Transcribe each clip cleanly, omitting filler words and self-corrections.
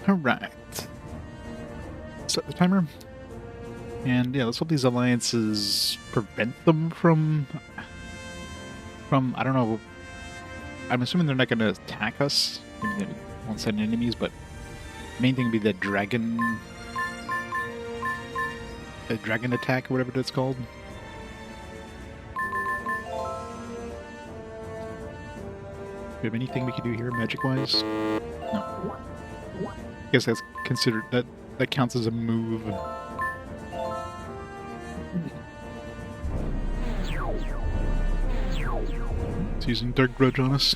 Alright. Set the timer. And yeah, let's hope these alliances prevent them from I don't know. I'm assuming they're not going to attack us. Maybe they won't send enemies, but the main thing would be the dragon attack, or whatever that's called. Do we have anything we can do here, magic-wise? No. I guess that's considered that counts as a move. It's using Dark Grudge on us.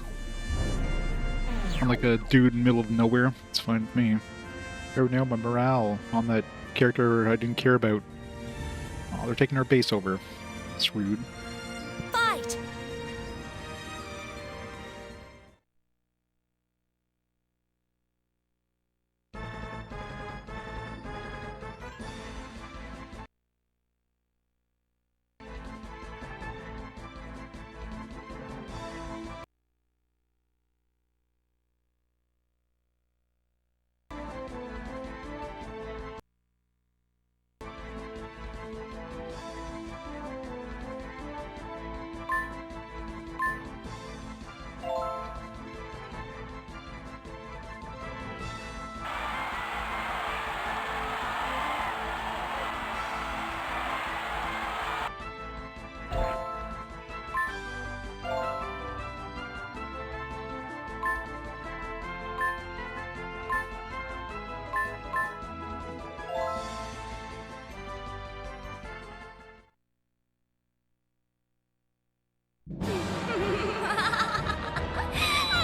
I'm like a dude in the middle of nowhere. It's fine with me. Oh no, my morale on that character I didn't care about. Oh, they're taking our base over. It's rude. Fight!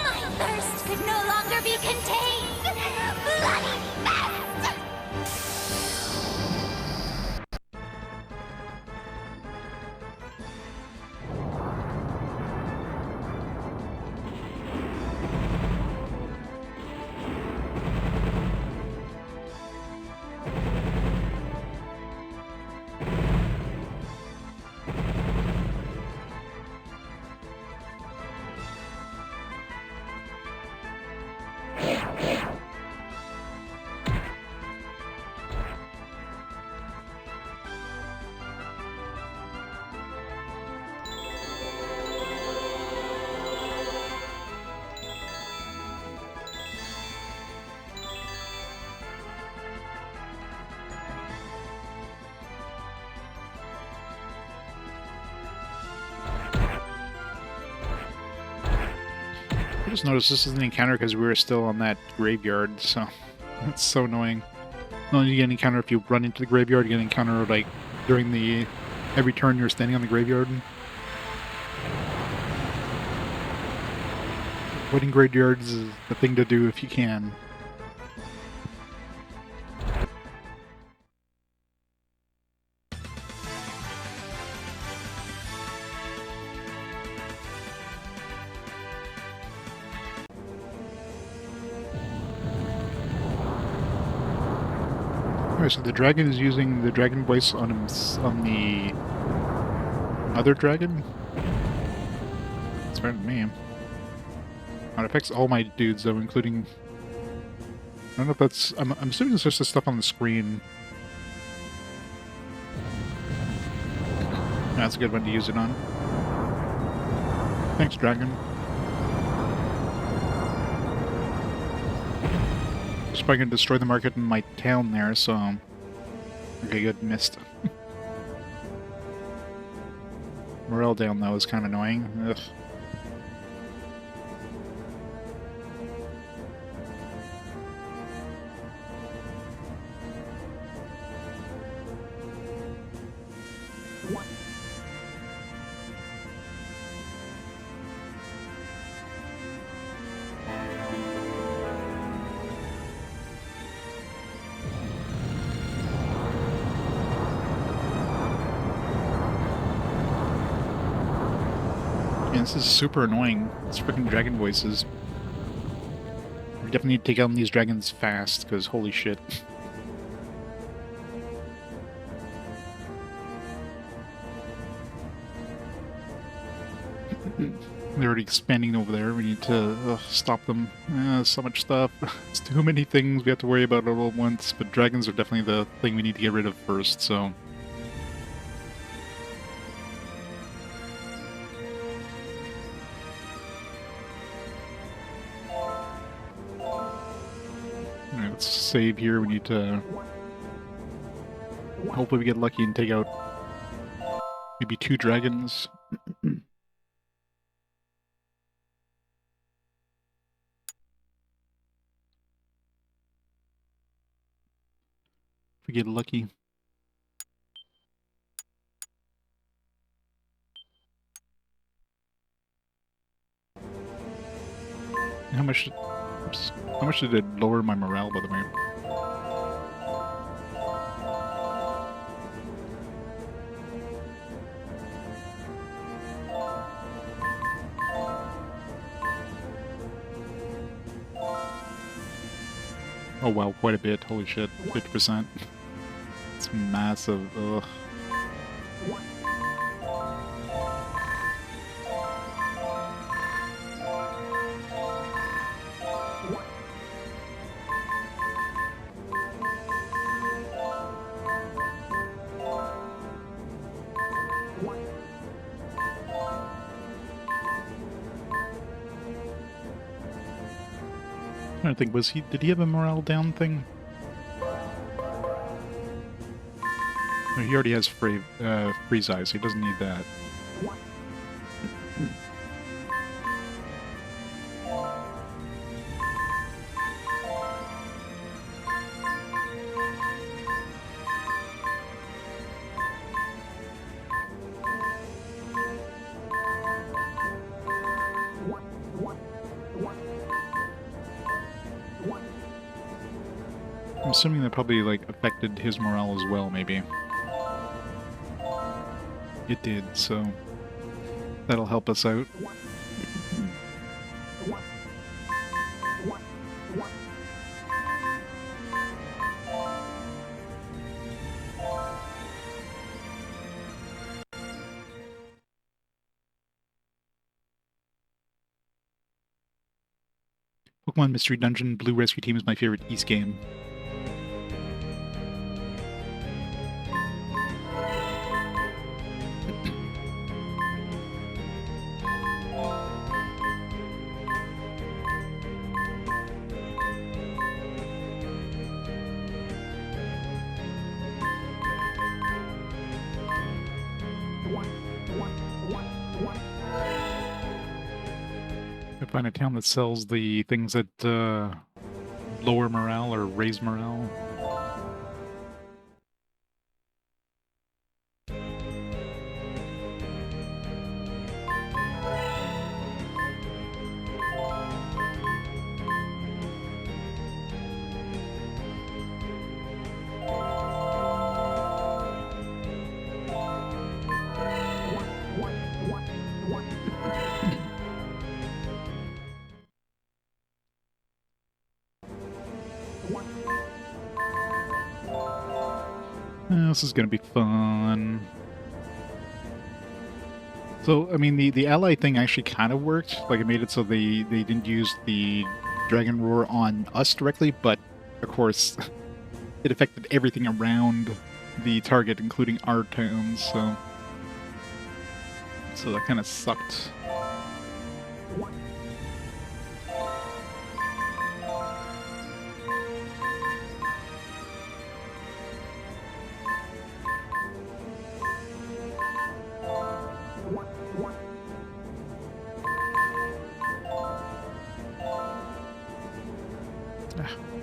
My thirst could no longer be contained! Bloody mess! I just noticed this is an encounter because we were still on that graveyard, so it's so annoying. Not only do you get an encounter if you run into the graveyard, you get an encounter like during the every turn you're standing on the graveyard. Avoiding graveyards is the thing to do if you can. Alright, so the dragon is using the dragon voice on on the other dragon? It's fine with me. It affects all my dudes though, including... I don't know if that's... I'm assuming it's just the stuff on the screen. Yeah, that's a good one to use it on. Thanks, dragon. Just probably gonna destroy the market in my town there, so... Okay, good, missed. Morale down though is kind of annoying. Ugh. Yeah, this is super annoying. It's freaking dragon voices. We definitely need to take out these dragons fast, because holy shit. They're already expanding over there. We need to stop them. So much stuff. It's too many things we have to worry about all at once, but dragons are definitely the thing we need to get rid of first, so... Alright, let's save here. We need to... Hopefully we get lucky and take out maybe 2 dragons. If we get lucky. How much did, oops, how much did it lower my morale, by the way? Oh wow, quite a bit. Holy shit, 50%. It's massive. Ugh. I don't think, did he have a morale down thing? No, he already has freeze eyes, so he doesn't need that. I'm assuming that probably, like, affected his morale as well, maybe. It did, so that'll help us out. Pokemon Mystery Dungeon Blue Rescue Team is my favorite East game. Find a town that sells the things that lower morale or raise morale. This is gonna be fun. So, I mean, the ally thing actually kind of worked. Like, it made it so they didn't use the Dragon Roar on us directly, but, of course, it affected everything around the target, including our towns, so... So that kind of sucked.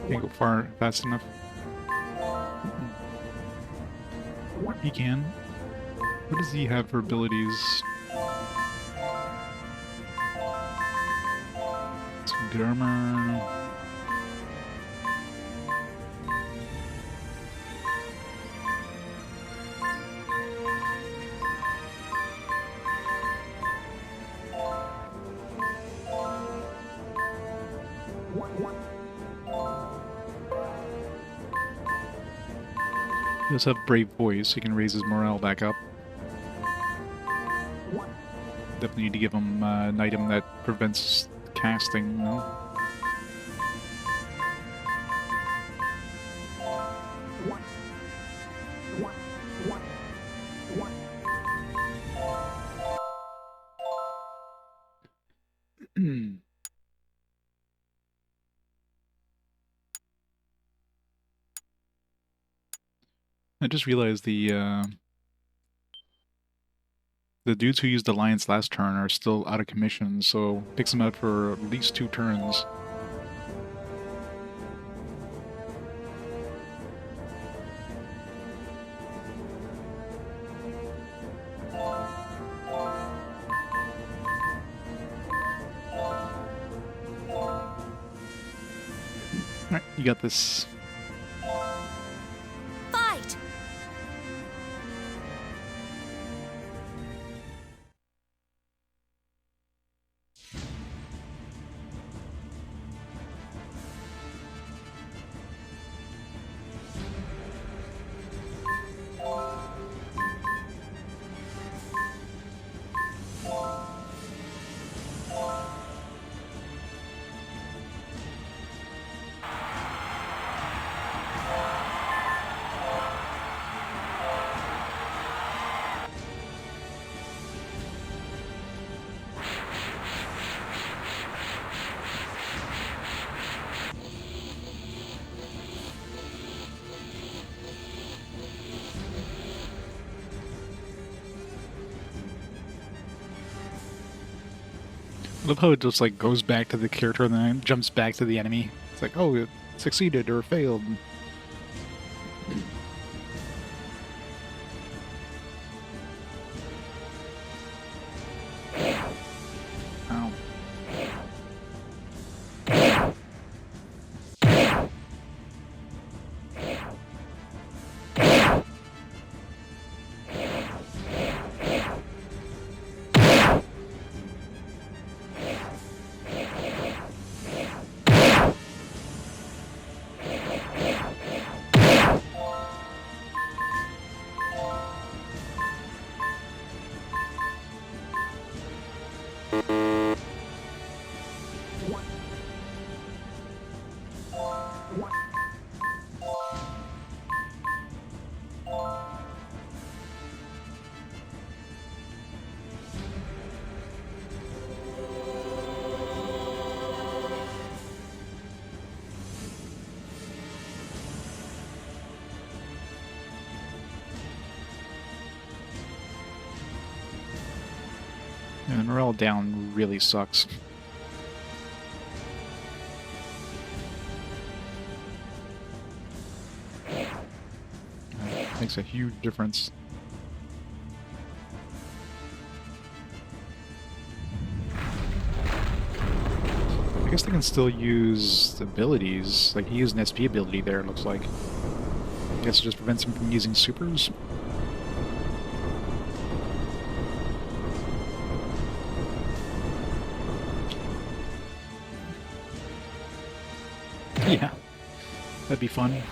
Can't go fast enough. He can. What does he have for abilities? Some good armor. He does have Brave Voice, so he can raise his morale back up. Definitely need to give him an item that prevents casting, you know? I just realized the dudes who used Alliance last turn are still out of commission, so picks them out for at least 2 turns. Alright, you got this. Fight! I love how it just like goes back to the character and then jumps back to the enemy. It's like, oh, it succeeded or failed. Ow. And morale down really sucks. Makes a huge difference. I guess they can still use abilities. Like, he used an SP ability there, it looks like. I guess it just prevents him from using supers. Yeah, that'd be fun.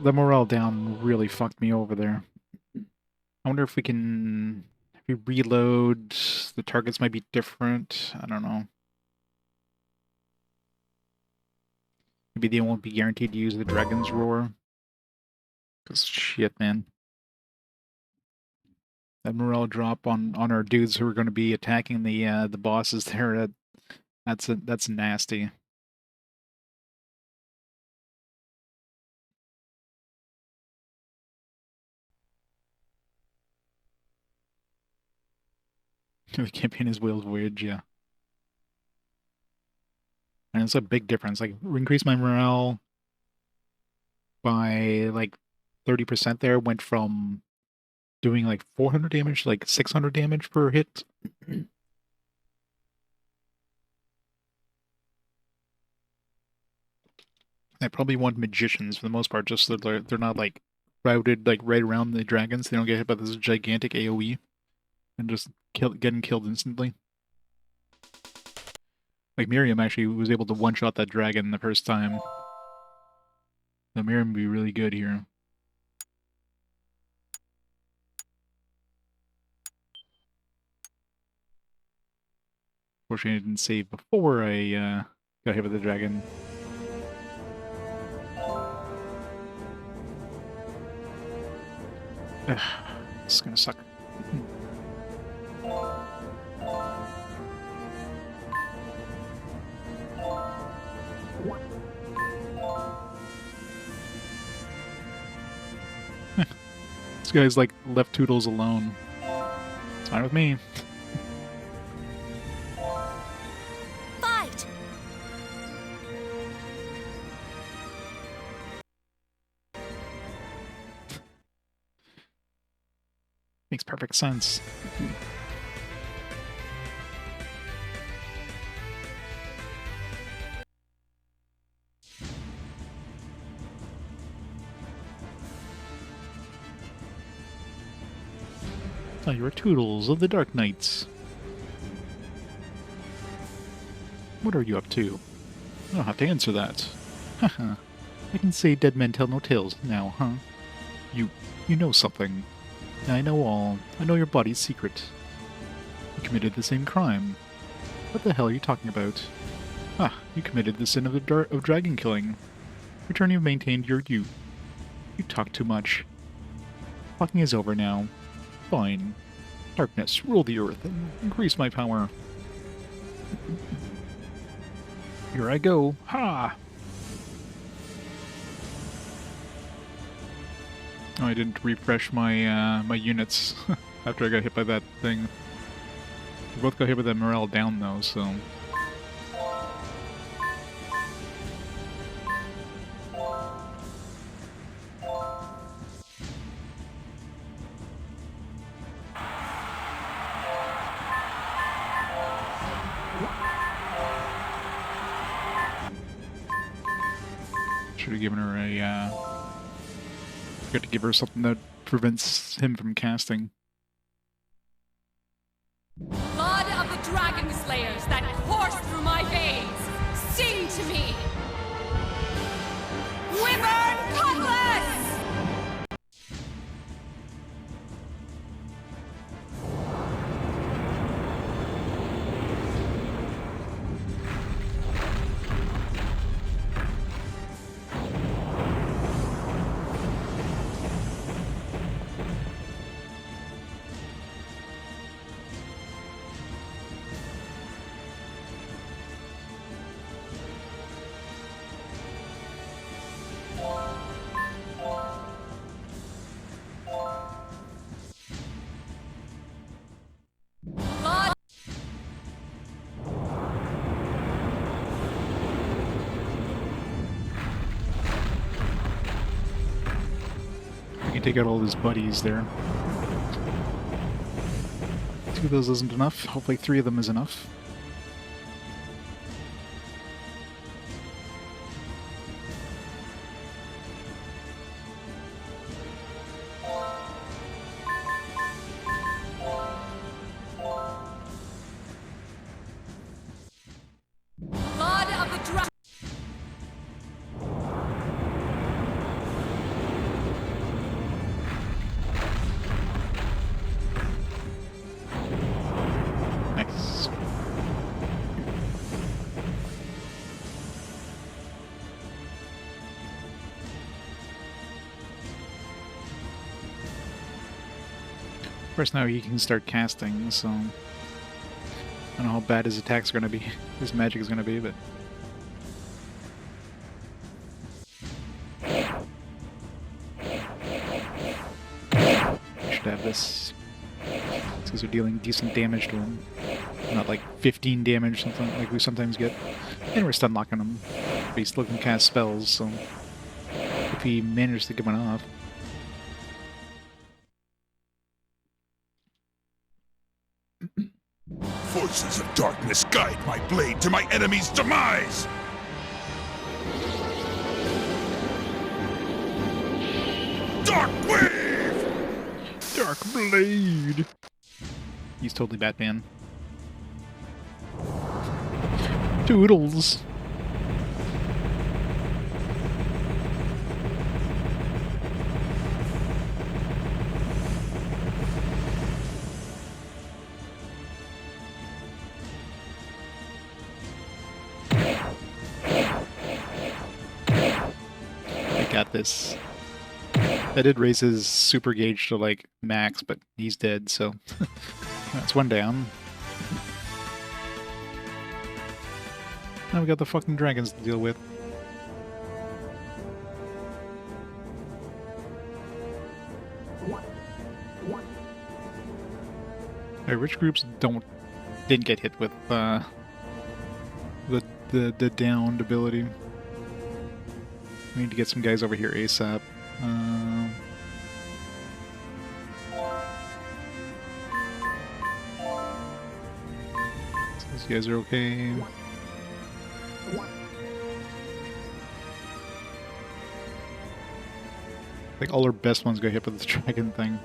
The morale down really fucked me over there. I wonder if we can... If we reload, the targets might be different. I don't know. Maybe they won't be guaranteed to use the Dragon's Roar. Because shit, man. That morale drop on our dudes who are going to be attacking the bosses there, that's nasty. The campaign is Whale's Voyage, yeah. And it's a big difference. Like, increase my morale by like 30% there, went from doing like 400 damage to like 600 damage per hit. I probably want magicians for the most part, just so they're not like routed like right around the dragons. They don't get hit by this gigantic AoE and just getting killed instantly. Like Miriam actually was able to one-shot that dragon the first time. So Miriam would be really good here. Fortunately, I didn't save before I got hit with the dragon. Ugh, this is gonna suck. This guy's like left Toodles alone. It's fine with me. Fight! Makes perfect sense. Oh, you're Toodles of the Dark Knights. What are you up to? I don't have to answer that. Haha. I can say dead men tell no tales now, huh? You know something. I know all. I know your body's secret. You committed the same crime. What the hell are you talking about? Ah, you committed the sin of dragon killing. Return, you've maintained your youth. You talk too much. Talking is over now. Fine. Darkness, rule the earth and increase my power. Here I go. Ha! Oh, I didn't refresh my my units after I got hit by that thing. We both got hit with that morale down though, so... Should have given her a, got to give her something that prevents him from casting. Blood of the dragon slayers that course through my veins, sing to me! Wyvern Cutlass! I can take out all his buddies there. 2 of those isn't enough. Hopefully 3 of them is enough. Blood of the dragon. Nice. Of course, now he can start casting, so... I don't know how bad his attacks are going to be, his magic is going to be, but... Should have this. Because they're dealing decent damage to him. Not like 15 damage, something like we sometimes get. And we're stun locking him. But he still can cast spells, so... If he manages to get one off... Forces of darkness guide my blade to my enemy's demise! Dark Wave! Dark Blade! He's totally Batman. Toodles! I got this. I did raise his super gauge to like max, but he's dead, so that's one down. Now we got the fucking dragons to deal with. Alright, which groups didn't get hit with the downed ability? We need to get some guys over here ASAP. So these guys are okay. Like all our best ones got hit with this dragon thing.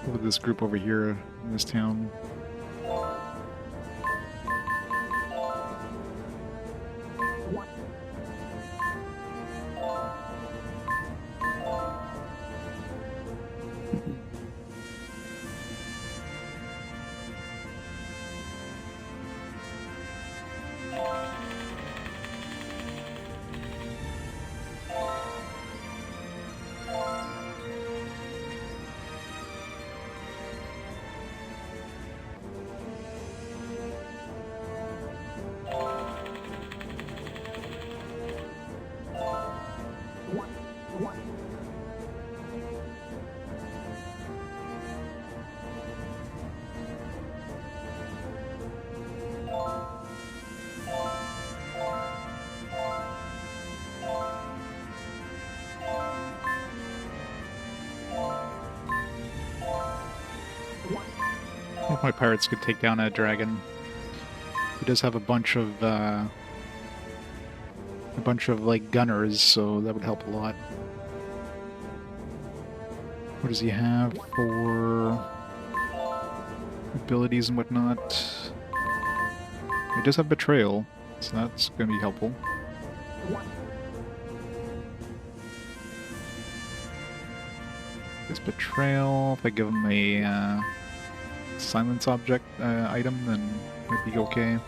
With this group over here in this town. One of my pirates could take down a dragon. He does have a bunch of like gunners, so that would help a lot. What does he have for abilities and whatnot? He does have betrayal, so that's going to be helpful. This betrayal, if I give him a silence object item, then it might be okay.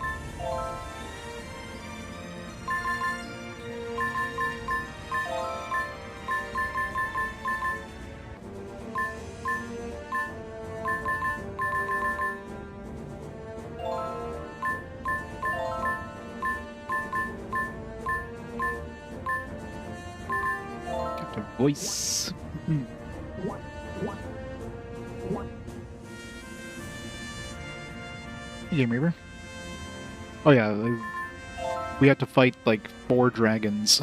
Get the voice. Game Reaver? Oh yeah, we had to fight like 4 dragons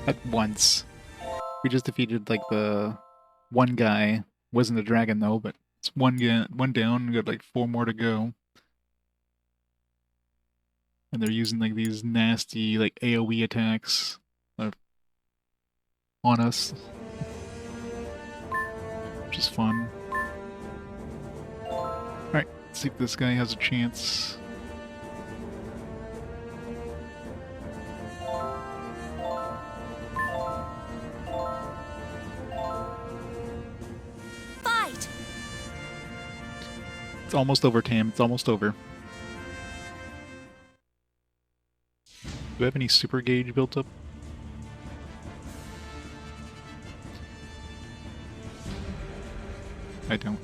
at once. We just defeated like the one guy. Wasn't a dragon though, but it's one down. We got like 4 more to go. And they're using like these nasty like AoE attacks on us, which is fun. Alright, let's see if this guy has a chance. Fight! It's almost over, Tam. It's almost over. Do I have any super gauge built up? I don't.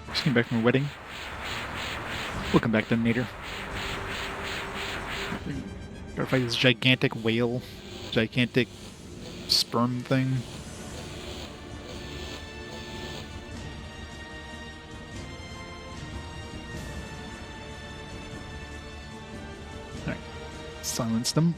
Just came back from a wedding. Welcome back, Detonator. Gotta fight this gigantic whale. Gigantic sperm thing. Silence them.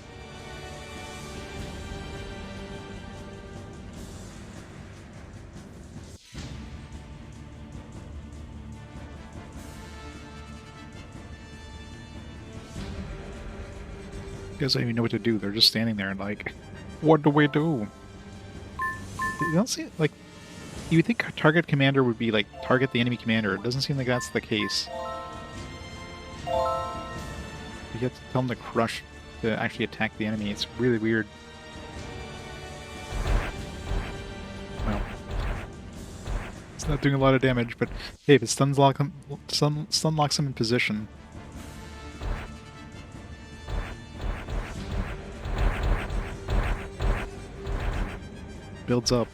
Guys don't even know what to do. They're just standing there and like, what do we do? You don't see like you would think target commander would be like target the enemy commander. It doesn't seem like that's the case. You have to tell them to crush to actually attack the enemy. It's really weird. Well, it's not doing a lot of damage, but hey, if it stun locks them in position. Builds up.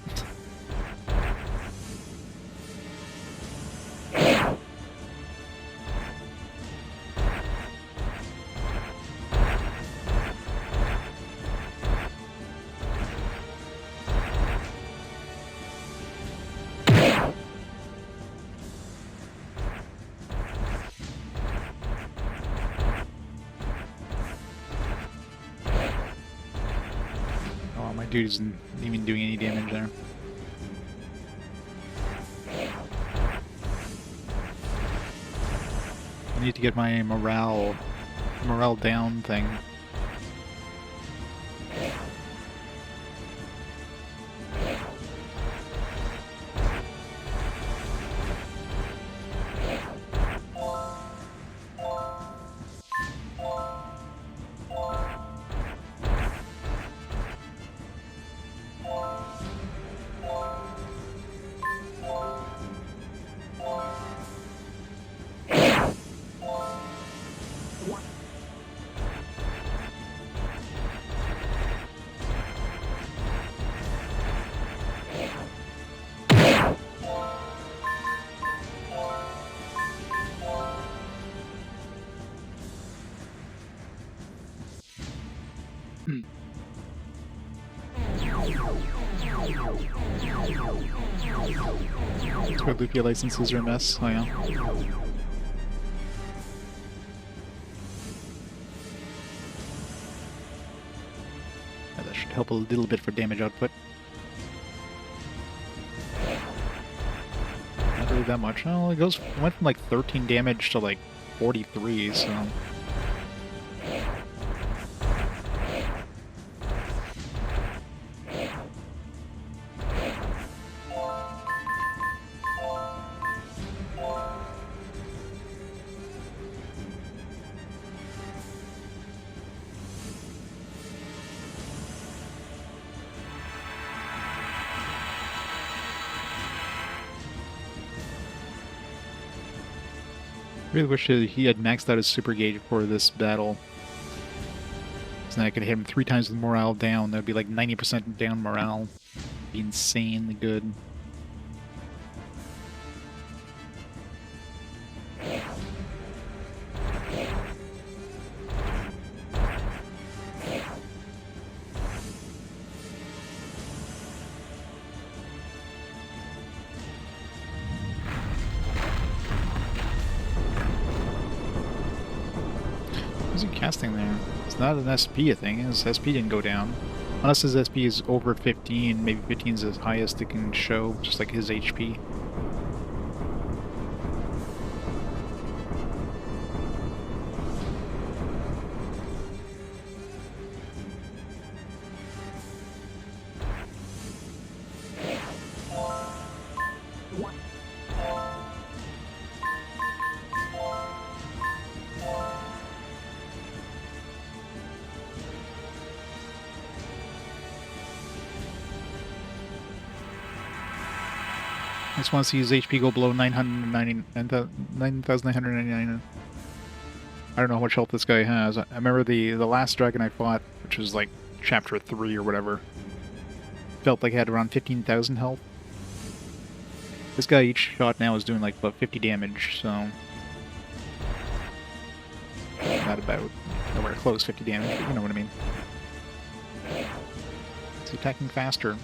Oh, my dude isn't even doing any damage there. I need to get my morale down thing. That's where Lupia licenses are a mess. Oh yeah. Yeah, that should help a little bit for damage output. Not really that much. Oh, it went from like 13 damage to like 43, so... Really wish he had maxed out his super gauge for this battle. So then I could hit him 3 times with morale down. That'd be like 90% down morale. Be insanely good. What's he casting there? It's not an SP, I think. His SP didn't go down. Unless his SP is over 15, maybe 15 is the highest it can show, just like his HP. I just want to see his HP go below 9,999. I don't know how much health this guy has. I remember the last dragon I fought, which was like chapter 3 or whatever, felt like it had around 15,000 health. This guy, each shot now is doing like about 50 damage, so... Not about nowhere close 50 damage, but you know what I mean. He's attacking faster.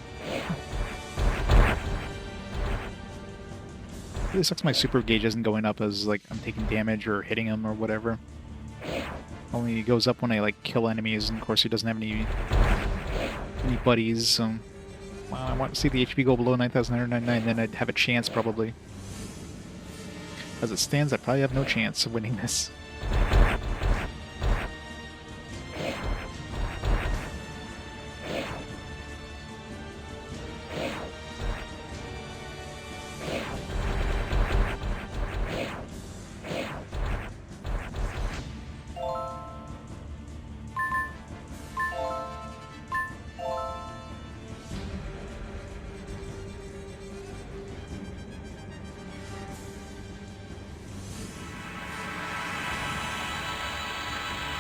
Really sucks my super gauge isn't going up as like I'm taking damage or hitting him or whatever. Only goes up when I like kill enemies, and of course he doesn't have any buddies, so well, I want to see the HP go below 9,999, then I'd have a chance probably. As it stands, I probably have no chance of winning this.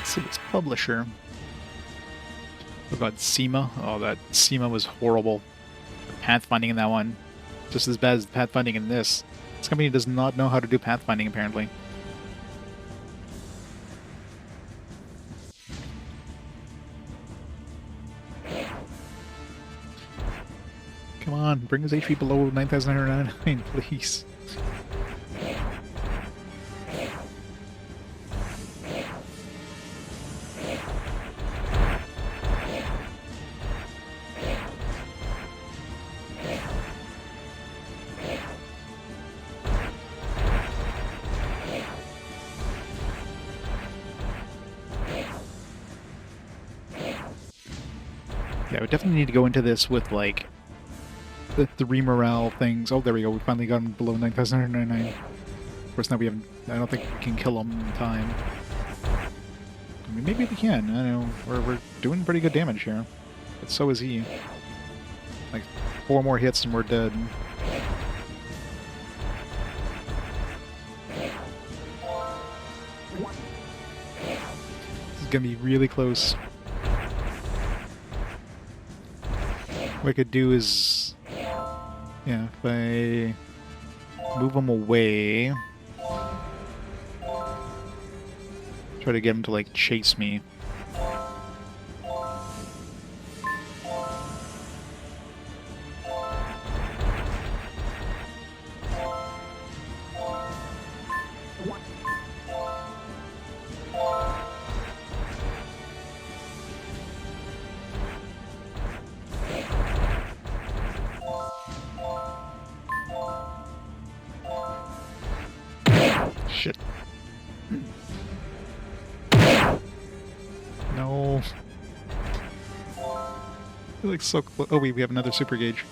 See its publisher. Oh god, SEMA. Oh, that SEMA was horrible. Pathfinding in that one. Just as bad as pathfinding in this. This company does not know how to do pathfinding, apparently. Come on, bring his HP below 9,999, please. Yeah, we definitely need to go into this with, like, the 3 morale things. Oh, there we go. We finally got him below 9,999. Of course, now we haven't... I don't think we can kill him in time. I mean, maybe we can. I know. We're doing pretty good damage here. But so is he. Like, 4 more hits and we're dead. This is gonna be really close. What I could do is, yeah, if I move him away, try to get him to, like, chase me. Shit. No. You're like so close. Oh wait, we have another super gauge.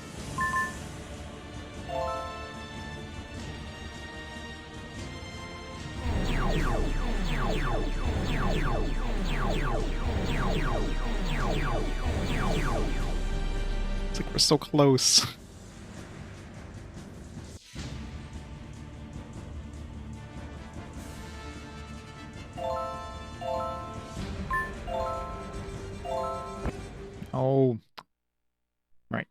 It's like we're so close. Oh, right.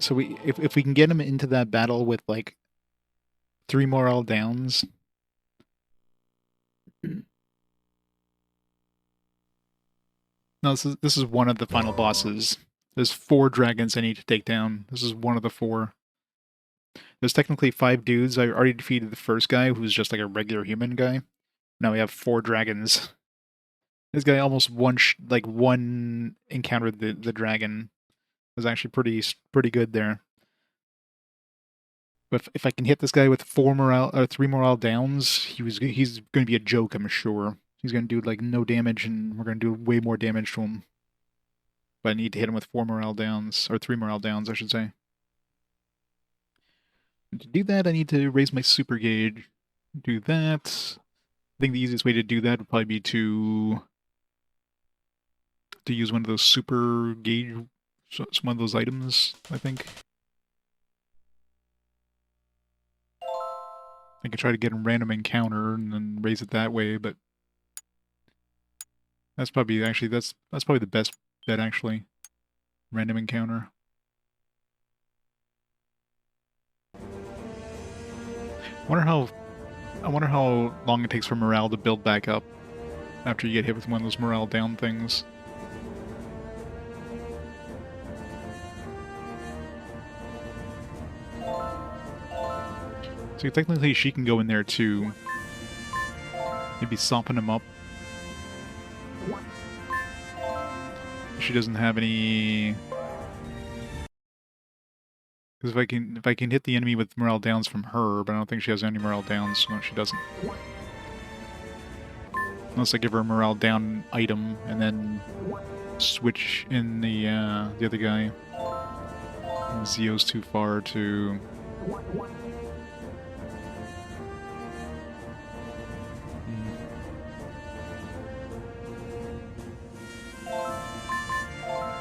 So if we can get him into that battle with like 3 morale downs. No, this is one of the final bosses. There's 4 dragons I need to take down. This is one of the 4. There's technically 5 dudes. I already defeated the first guy, who's just like a regular human guy. Now we have 4 dragons. This guy almost one encountered the dragon. Was actually pretty good there. But if I can hit this guy with 4 morale or 3 morale downs, he's going to be a joke, I'm sure. He's going to do like no damage, and we're going to do way more damage to him. But I need to hit him with 4 morale downs, or 3 morale downs, I should say. And to do that, I need to raise my super gauge. Do that. I think the easiest way to do that would probably be to use one of those super gauge, one of those items, I think. I could try to get a random encounter and then raise it that way, but that's probably actually that's probably the best bet actually. Random encounter. I wonder how long it takes for morale to build back up after you get hit with one of those morale down things. So technically she can go in there too. Maybe soften him up. She doesn't have any... Because if I can hit the enemy with morale downs from her, but I don't think she has any morale downs. No, she doesn't. Unless I give her a morale down item and then switch in the other guy. Zio's too far to...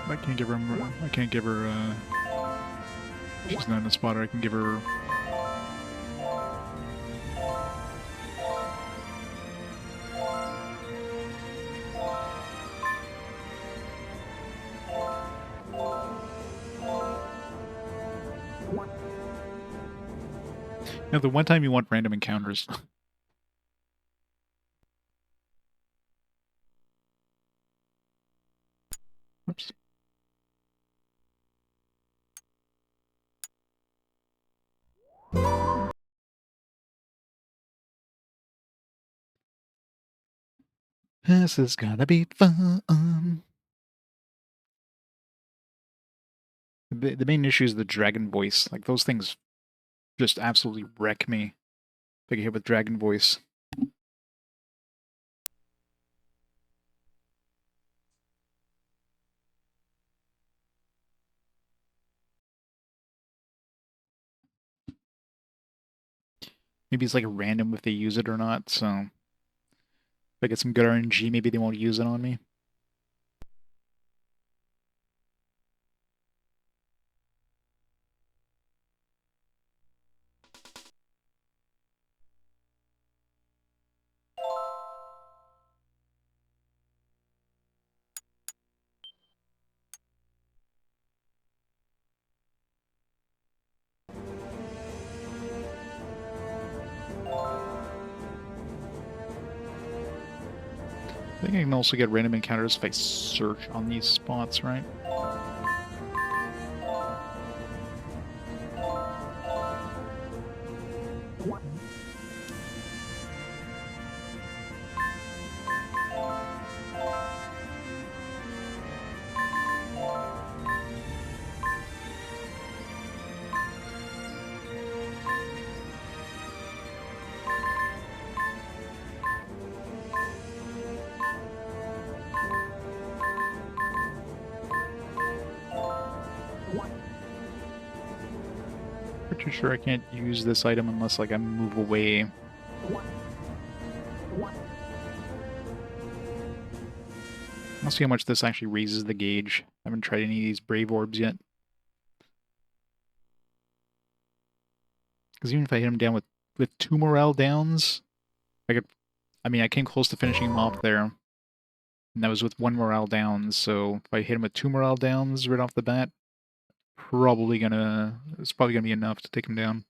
I can't give her... I can't give her... She's not in a spotter. I can give her... Now, the one time you want random encounters. Oops. This is gonna be fun. The main issue is the dragon voice. Like, those things just absolutely wreck me if I get hit with dragon voice. Maybe it's like random if they use it or not, so if I get some good RNG, maybe they won't use it on me. I think I can also get random encounters if I search on these spots, right? Pretty sure I can't use this item unless, like, I move away. I'll see how much this actually raises the gauge. I haven't tried any of these Brave Orbs yet. Because even if I hit him down with 2 morale downs, I could... I mean, I came close to finishing him off there. And that was with 1 morale down, so if I hit him with 2 morale downs right off the bat, it's probably gonna be enough to take him down.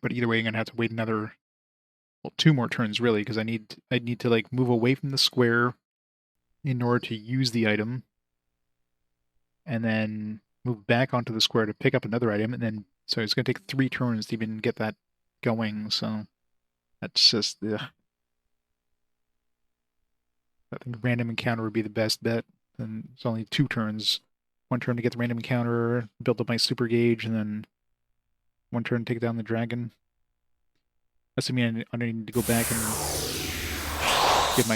But either way, I'm gonna have to wait another, well, 2 more turns really, because I need to like move away from the square in order to use the item, and then move back onto the square to pick up another item, and then so it's gonna take 3 turns to even get that going. So that's just I think random encounter would be the best bet. And it's only 2 turns. 1 turn to get the random encounter, build up my super gauge, and then 1 turn to take down the dragon. Assuming I need to go back and get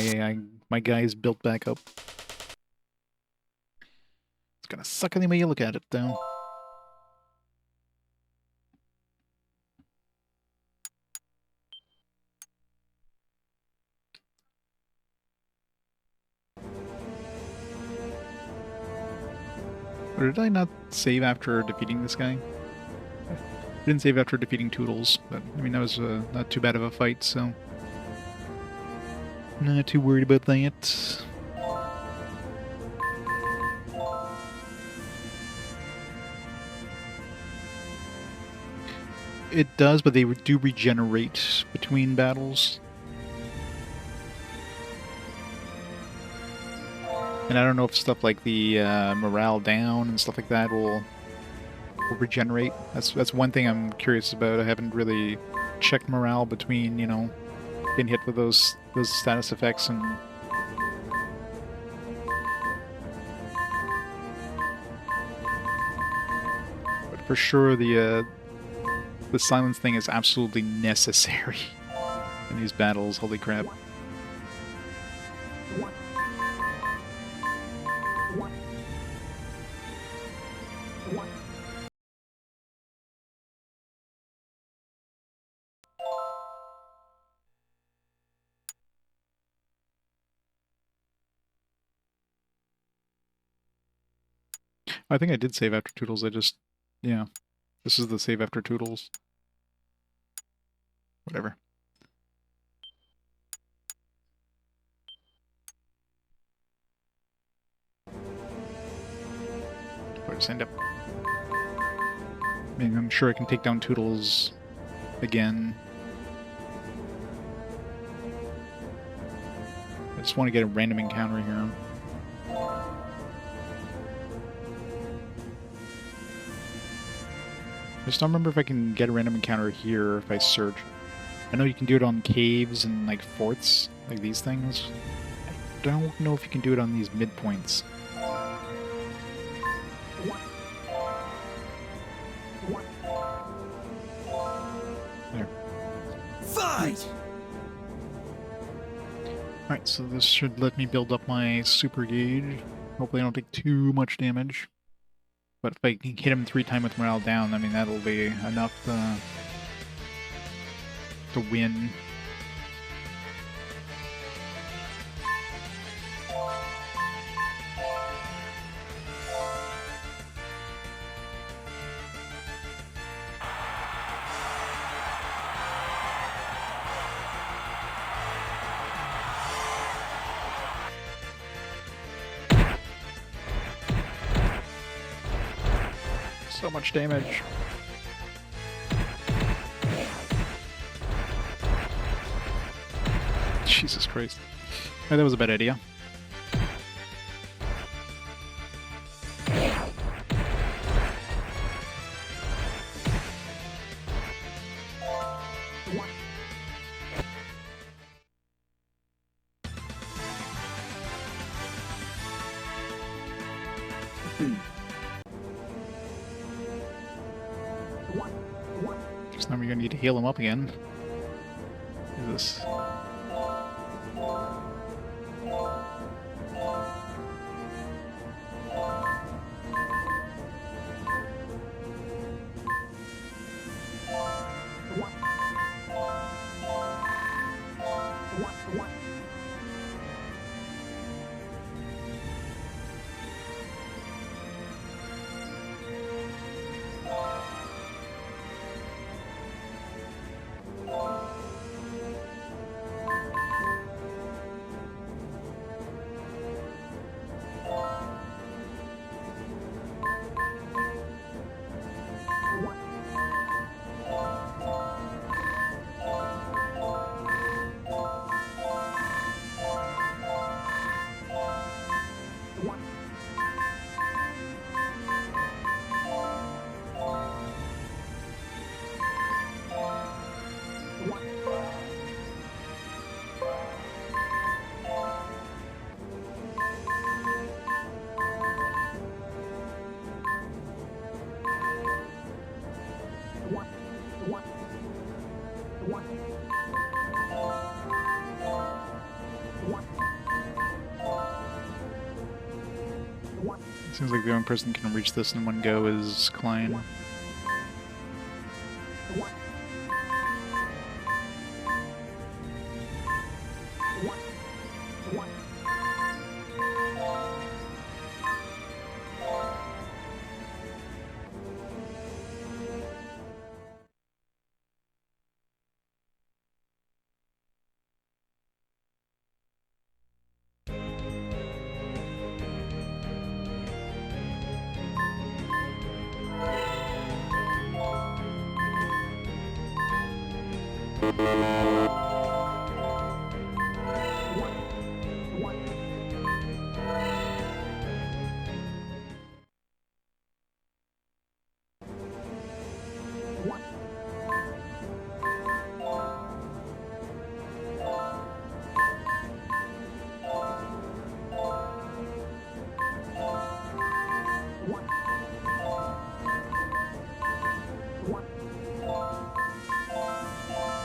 my guys built back up. It's gonna suck any way you look at it, though. Or did I not save after defeating this guy? I didn't save after defeating Toodles, but I mean, that was not too bad of a fight, so not too worried about that. It does, but they do regenerate between battles. And I don't know if stuff like the morale down and stuff like that will regenerate. That's one thing I'm curious about. I haven't really checked morale between, you know, getting hit with those status effects and but for sure the silence thing is absolutely necessary in these battles. Holy crap. I think I did save after Toodles. I just, yeah, this is the save after Toodles. Whatever. Or just end up. I mean, I'm sure I can take down Toodles again. I just want to get a random encounter here. I just don't remember if I can get a random encounter here if I search. I know you can do it on caves and like forts, like these things. I don't know if you can do it on these midpoints. There. Fight! Alright, so this should let me build up my super gauge. Hopefully I don't take too much damage. But if I can hit him 3 times with morale down, I mean, that'll be enough to win. So much damage. Jesus Christ. Oh, that was a bad idea. Just now we're gonna need to heal him up again. What is this? Seems like the only person who can reach this in one go is Klein.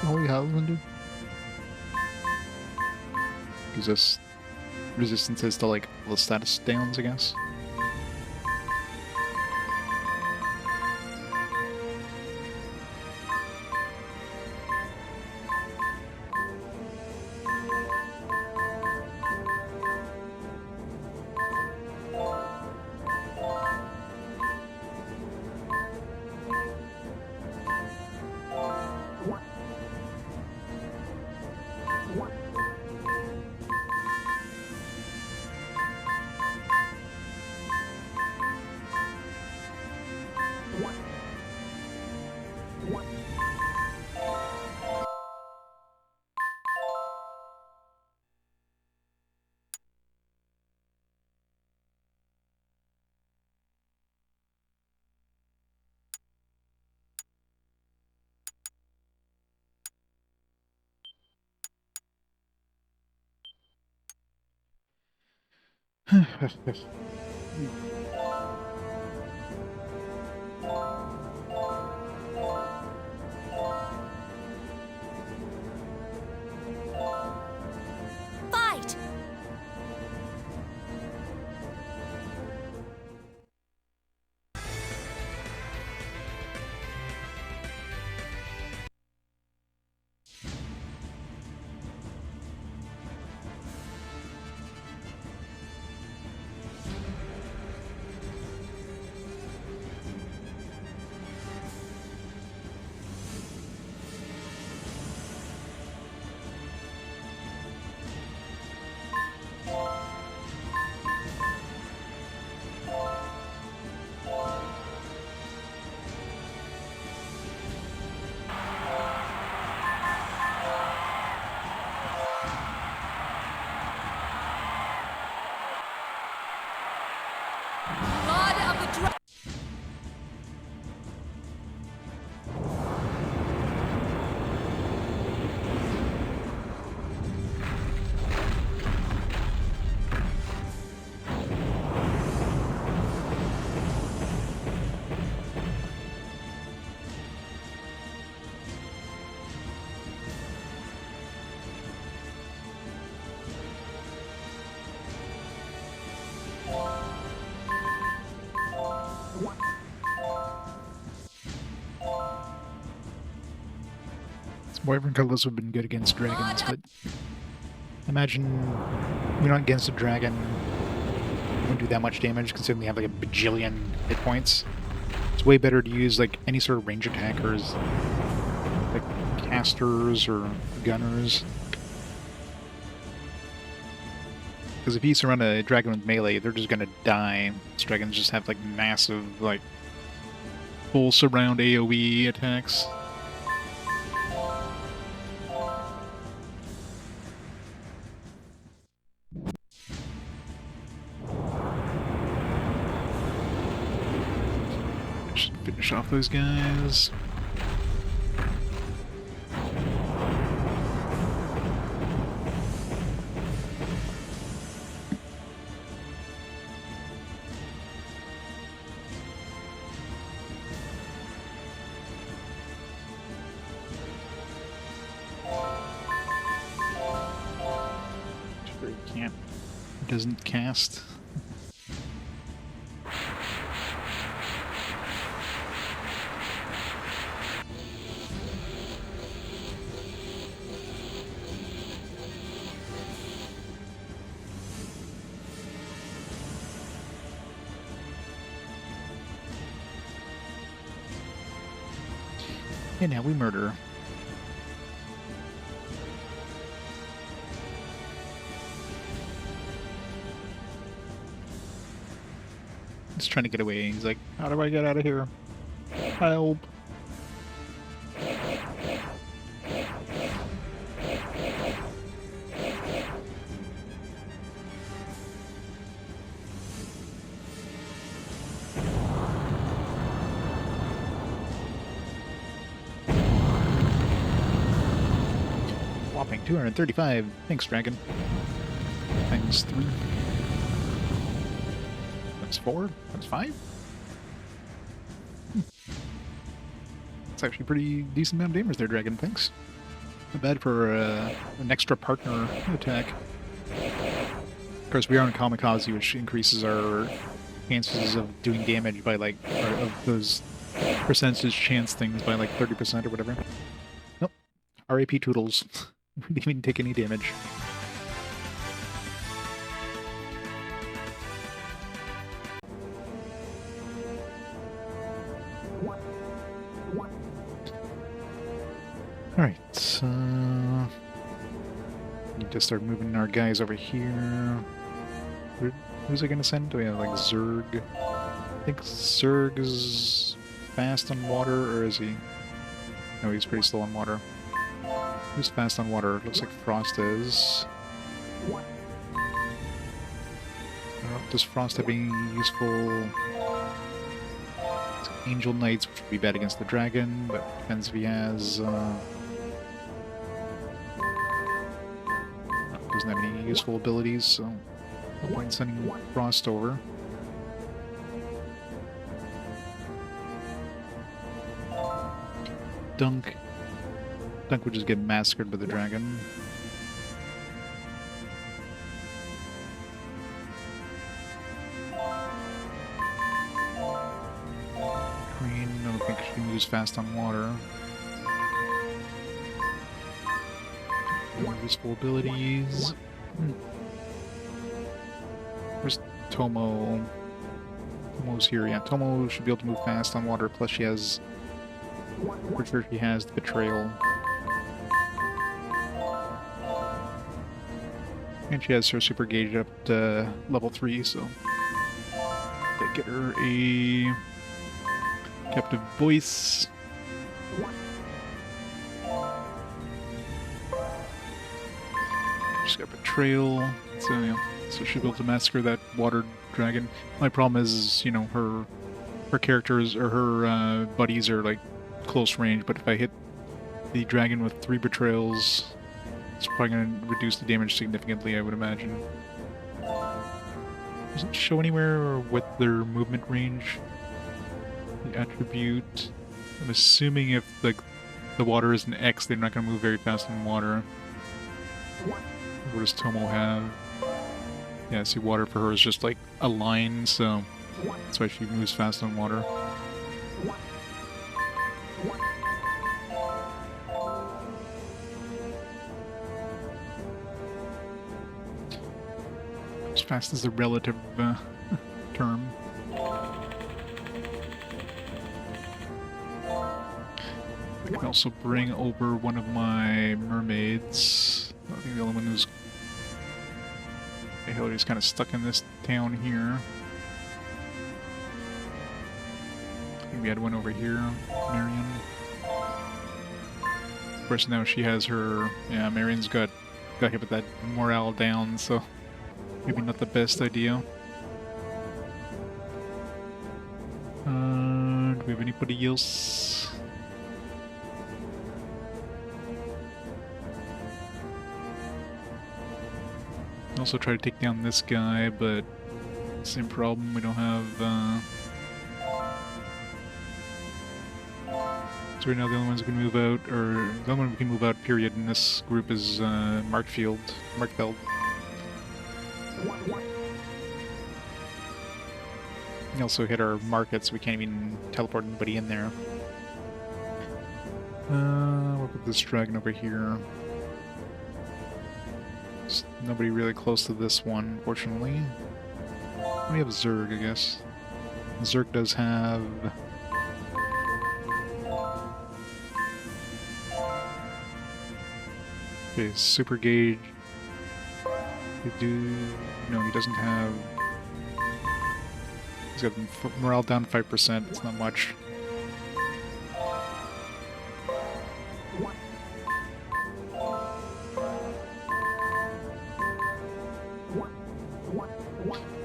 Holy Husband gives us resistances to like all the status downs, I guess. Fight! Blood of the dragon. Wyvern colors have been good against dragons, but imagine you're not against a dragon, you won't do that much damage considering they have like a bajillion hit points. It's way better to use like any sort of range attackers, like casters or gunners. Because if you surround a dragon with melee, they're just gonna die. These dragons just have like massive, like full surround AoE attacks. Should finish off those guys. Can't, doesn't cast. And now we murder. He's trying to get away. He's like, how do I get out of here? Help. Whopping 235. Thanks, dragon. Times 3. That's 4? That's 5? It's actually pretty decent amount of damage there, dragon. Thanks. Not bad for an extra partner attack. Of course, we are on Kamikaze, which increases our chances of doing damage by like, or of those percentage chance things by like 30% or whatever. Nope. RAP Toodles. We didn't even take any damage. Alright, need to start moving our guys over here. Who's I gonna send? Do we have like Zerg? I think Zerg is fast on water, or is he? No, he's pretty slow on water. Who's fast on water? Looks like Frost is. I don't know, does Frost have any useful... Angel Knights, which would be bad against the dragon, but depends if he has... doesn't have any useful abilities, so no point in sending Frost over. Dunk would just get massacred by the dragon. Green, I don't think she moves fast on water. No useful abilities. Where's Tomo? Tomo's here, yeah. Tomo should be able to move fast on water, plus she has... For sure she has the Betrayal. And she has her Super Gauge up to level 3, so... Let's get her a... Captive Voice. She's got Betrayal, so yeah. So she'll be able to massacre that water dragon. My problem is, you know, her characters, or her buddies are like close range, but if I hit the dragon with 3 Betrayals, it's probably going to reduce the damage significantly, I would imagine. Does it show anywhere with their movement range? The attribute... I'm assuming if the water is an X, they're not going to move very fast in water. What does Tomo have? Yeah, see, water for her is just like a line, so that's why she moves fast on water. As fast as a relative term. I can also bring over one of my mermaids. I think the only one who's... Hillary's kind of stuck in this town here. I think we had one over here, Marion. Of course, now she has her... Yeah, Marion's got hit with that morale down, so maybe not the best idea. Do we have anybody else? Also try to take down this guy, but same problem, we don't have, So right now the only ones who can move out, or the only one who can move out, period, in this group is, Markfeld. We also hit our market, so we can't even teleport anybody in there. We'll put this dragon over here. There's nobody really close to this one, unfortunately. We have Zerg, I guess. Zerg does have... Okay, Super Gauge. No, he doesn't have... He's got morale down 5%, it's not much.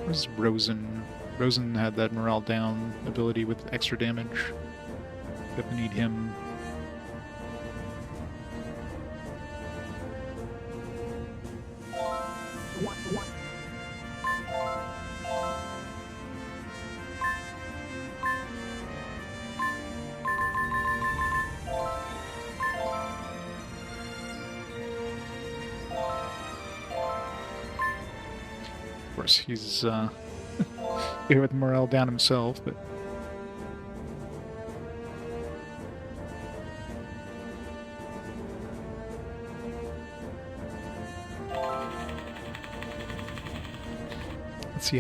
Where's Rosen? Rosen had that morale down ability with extra damage. Definitely need him. course, he's here with morale down himself, but let's see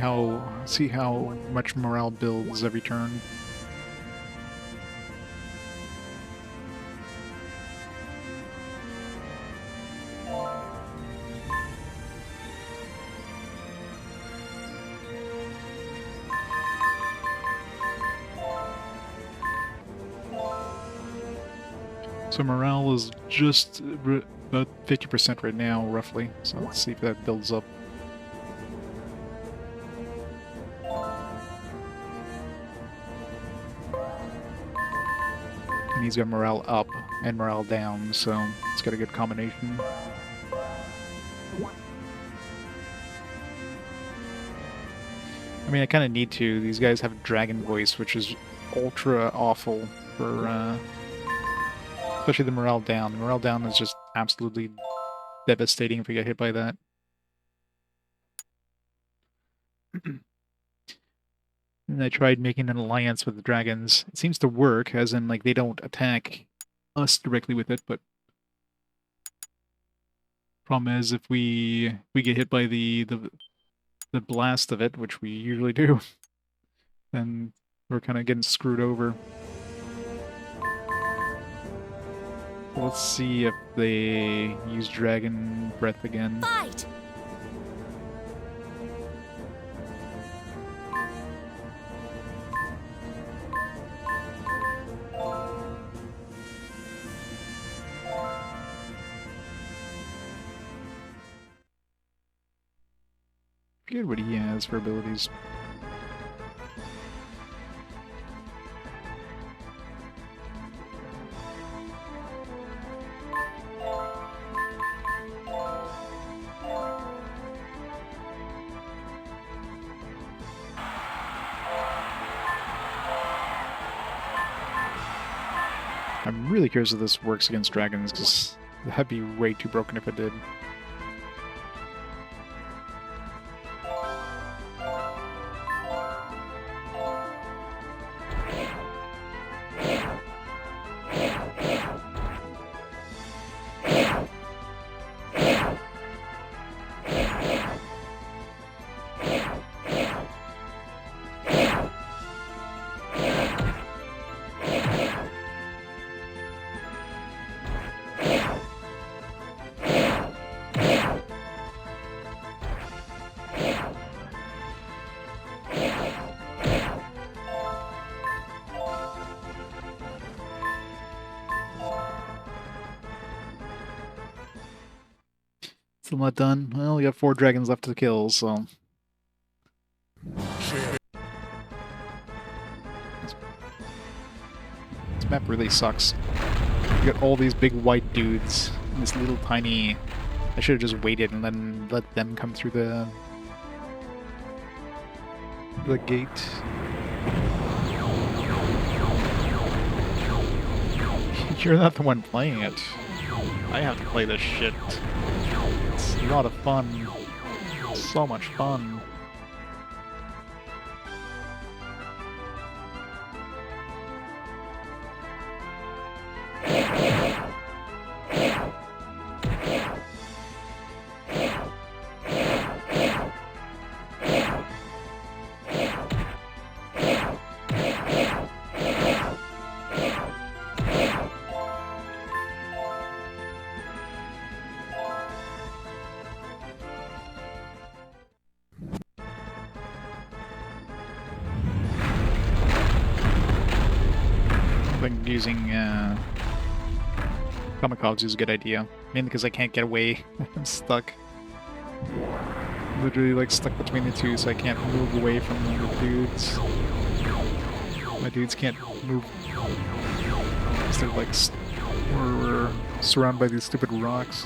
how much morale builds every turn. So morale is just about 50% right now, roughly. So let's see if that builds up. And he's got morale up and morale down, so it's got a good combination. I mean, I kind of need to. These guys have dragon voice, which is ultra awful for, especially the morale down. The morale down is just absolutely devastating if we get hit by that. And I tried making an alliance with the dragons. It seems to work, as in, like, they don't attack us directly with it, but problem is if we get hit by the blast of it, which we usually do, then we're kind of getting screwed over. So let's see if they use Dragon Breath again. Fight! I forget what he has for abilities. I'm really curious if this works against dragons, because that'd be way too broken if it did. Still not done. Well, we got 4 dragons left to kill, so... This map really sucks. You got all these big white dudes, and this little tiny... I should have just waited and then let them come through the gate. You're not the one playing it. I have to play this shit. It's a lot of fun. So much fun. I think using kamikaze is a good idea. Mainly because I can't get away. I'm stuck. Literally like stuck between the two, so I can't move away from the dudes. My dudes can't move. They're like we're surrounded by these stupid rocks.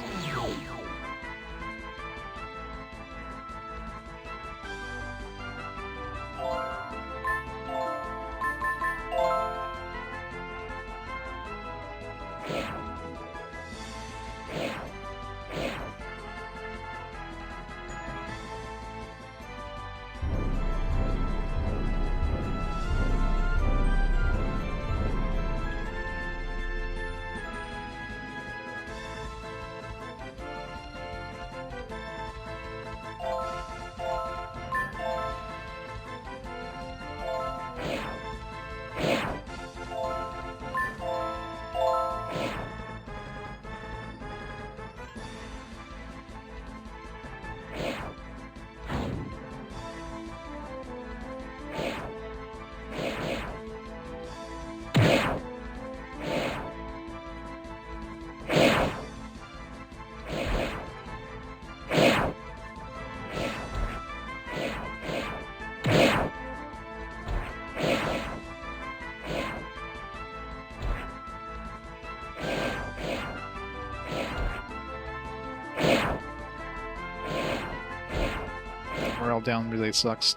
morale down really sucks.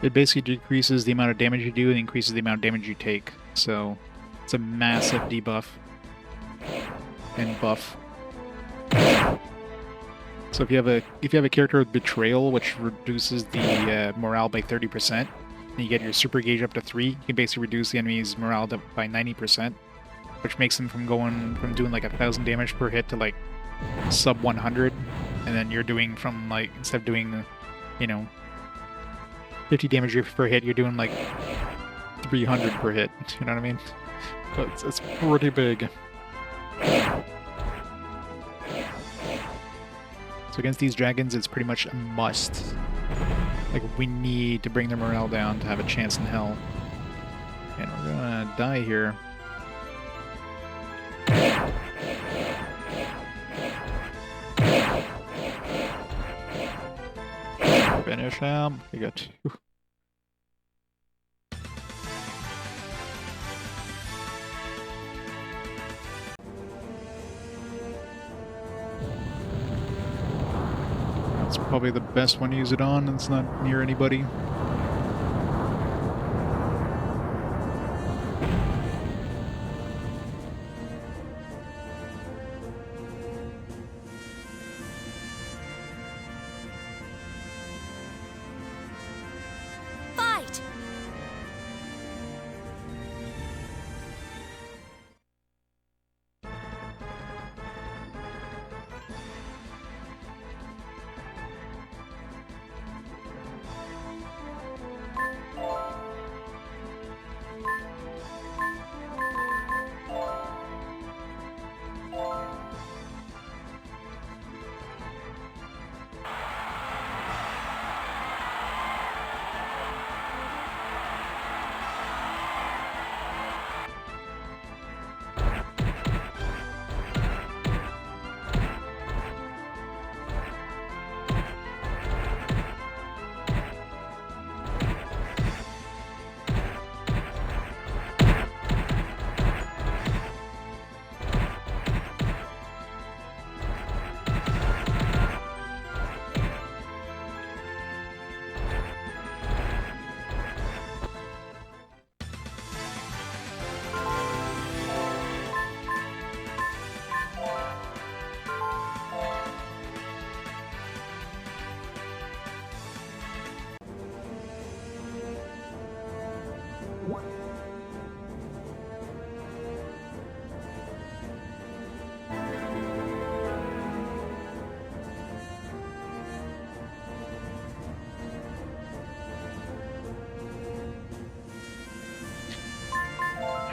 It basically decreases the amount of damage you do and increases the amount of damage you take. So it's a massive debuff and buff. So if you have a character with Betrayal, which reduces the morale by 30%, and you get your super gauge up to 3, you can basically reduce the enemy's morale by 90%, which makes them from doing like 1,000 damage per hit to like sub 100, and then you're doing from like, instead of doing, you know, 50 damage per hit, you're doing like 300 per hit. You know what I mean? So it's pretty big. So against these dragons, it's pretty much a must. Like, we need to bring their morale down to have a chance in hell. And we're gonna die here. Finish him. We got 2. That's probably the best one to use it on. It's not near anybody. Fight!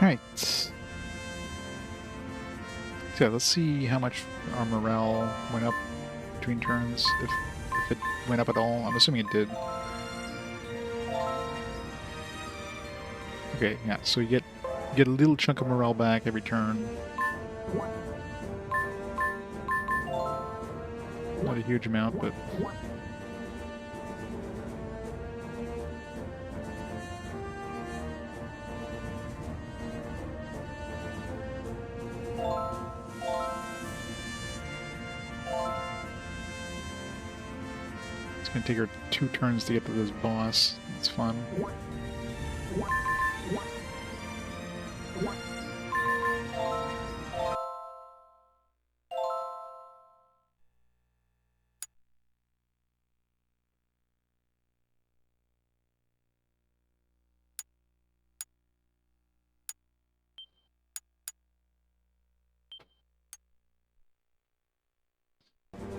Alright. So let's see how much our morale went up between turns, if it went up at all. I'm assuming it did. Okay, yeah, so you get a little chunk of morale back every turn. Not a huge amount, but it's gonna take her 2 turns to get to this boss. It's fun.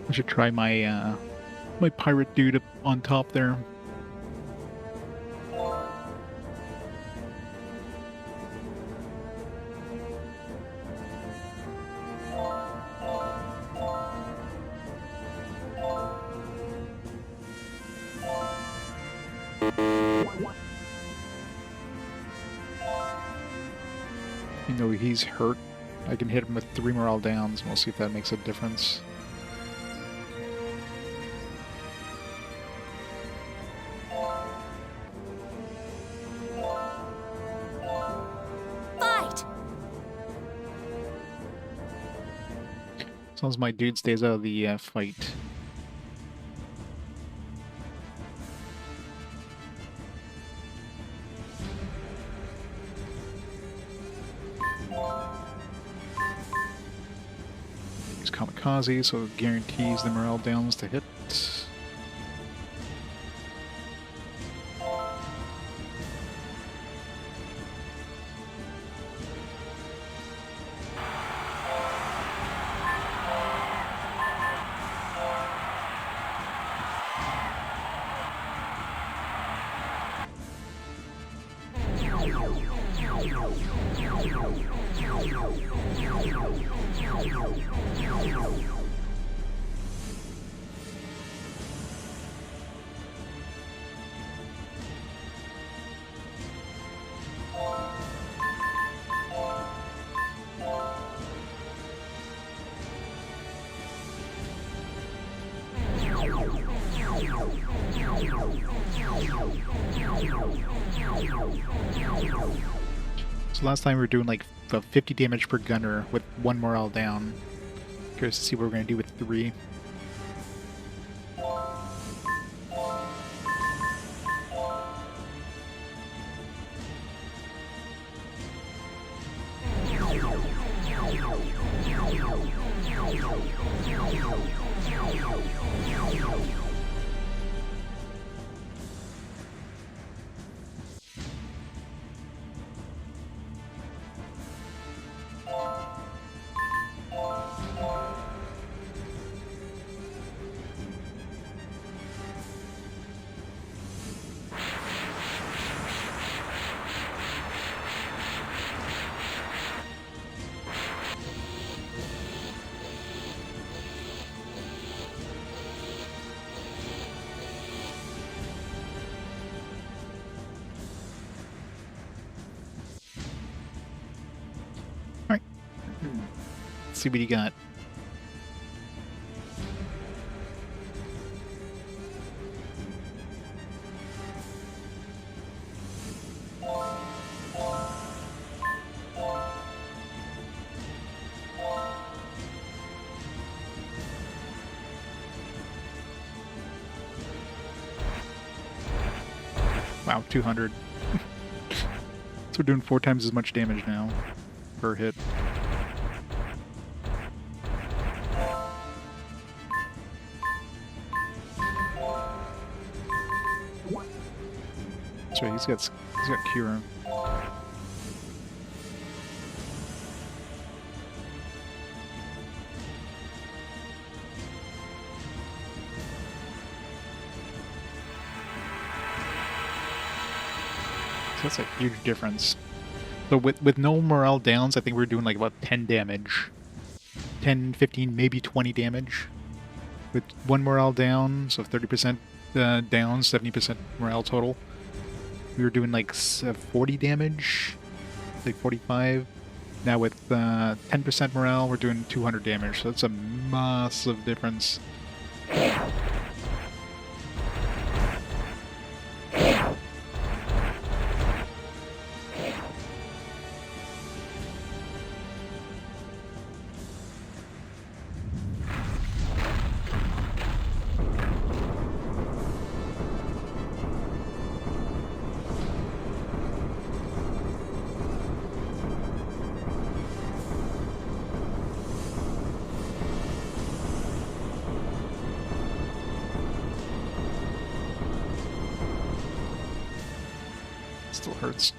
I should try my my pirate dude up on top there. Even though he's hurt, I can hit him with 3 morale downs, and we'll see if that makes a difference. Fight! As long as my dude stays out of the fight. He's kamikaze, so it guarantees the morale downs to hit. So last time we were doing like 50 damage per gunner with 1 morale down. Curious to see what we're going to do with 3. Alright. Let's see what you got. Wow, 200. So we're doing 4 times as much damage now per hit. That's right, he's got Kira. That's a huge difference. So with no morale downs, I think we're doing like about 10 damage. 10, 15, maybe 20 damage. With 1 morale down, so 30% down, 70% morale total. We were doing like 40 damage, like 45. Now with 10% morale, we're doing 200 damage. So that's a massive difference. Still hurts.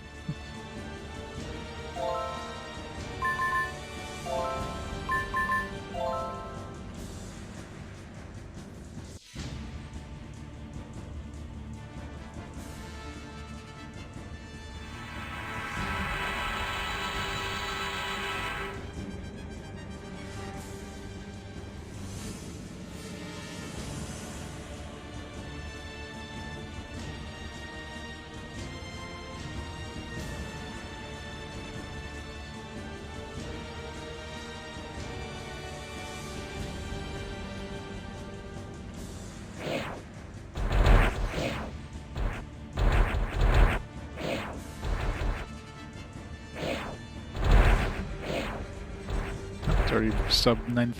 Sorry, sub 9.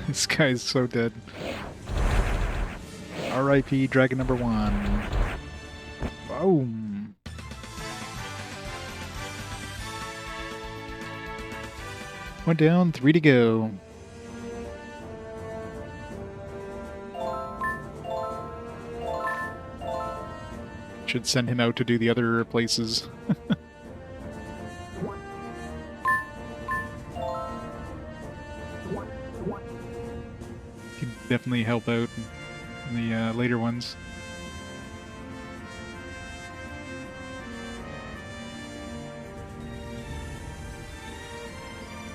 This guy's so dead. R.I.P. Dragon number 1. Boom. Went down, 3 to go. Should send him out to do the other places. Can definitely help out in the later ones.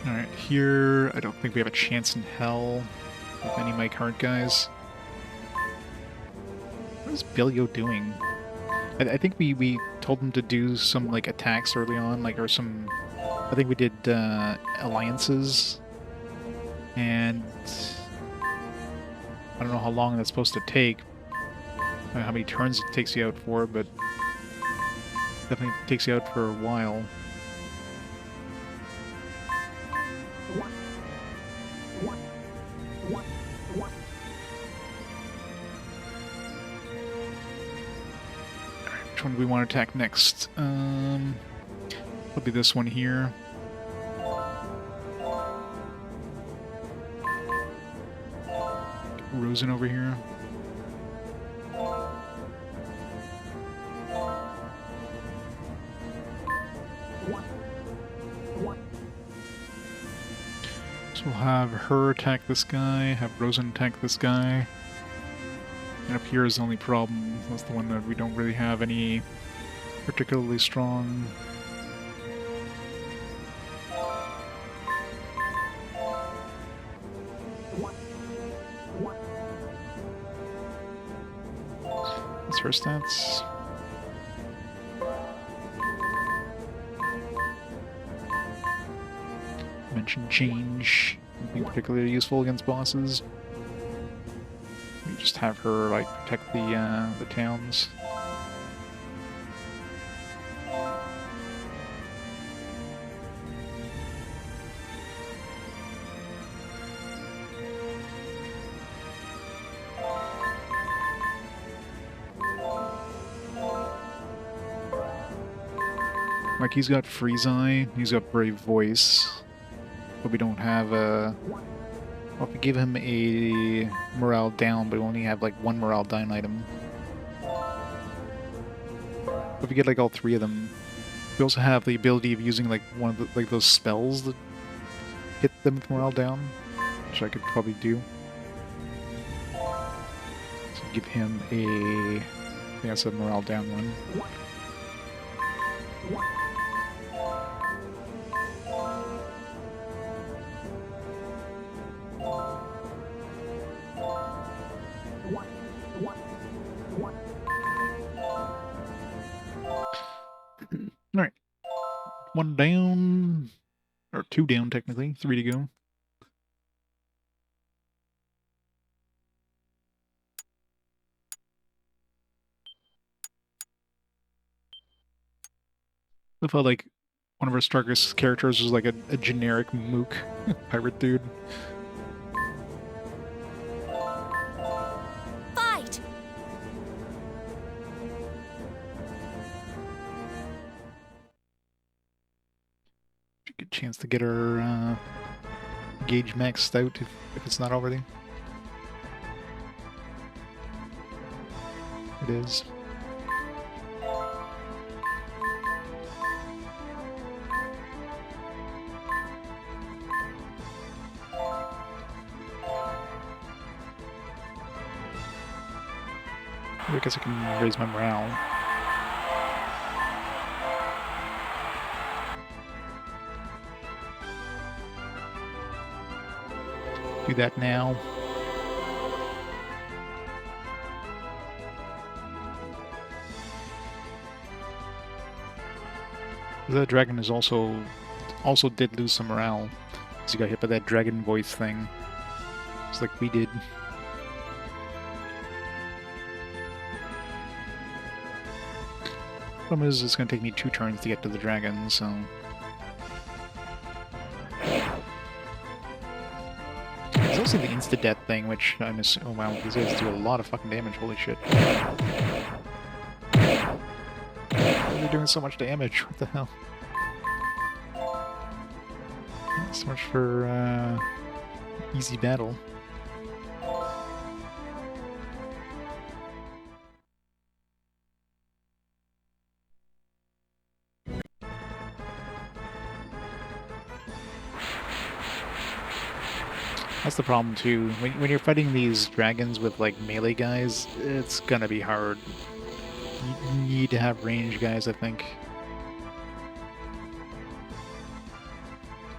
Alright, here I don't think we have a chance in hell with any of my current guys. What is Billio doing? I think we told him to do some like attacks early on, like, or some. I think we did alliances, and I don't know how long that's supposed to take, how many turns it takes you out for, but definitely takes you out for a while. Which one do we want to attack next? It'll be this one here. Rosen over here. So we'll have her attack this guy, have Rosen attack this guy. And up here is the only problem. That's the one that we don't really have any particularly strong. That's her stats. Mention change. Nothing particularly useful against bosses. We just have her like protect the towns. Like, he's got Freeze Eye, he's got Brave Voice, but we don't have a... Well, if we give him a morale down, but we only have like one morale down item. But if we get like all 3 of them, we also have the ability of using like one of the, like those spells that hit them with morale down, which I could probably do. So give him a... I think that's a morale down one. Alright. 1 down. Or 2 down, technically. 3 to go. I felt like one of our strongest characters was like a generic mook pirate dude. Fight! Good chance to get our gauge maxed out if it's not already. It is. I guess I can raise my morale. Do that now. The dragon is also did lose some morale, because he got hit by that dragon voice thing. It's like we did. Problem is, it's going to take me 2 turns to get to the dragon, so... also the insta-death thing, which I'm assuming, oh wow, these guys do a lot of fucking damage, holy shit. They're doing so much damage, what the hell? So much for, easy battle. That's the problem too. When you're fighting these dragons with like melee guys, it's gonna be hard. You need to have range guys, I think.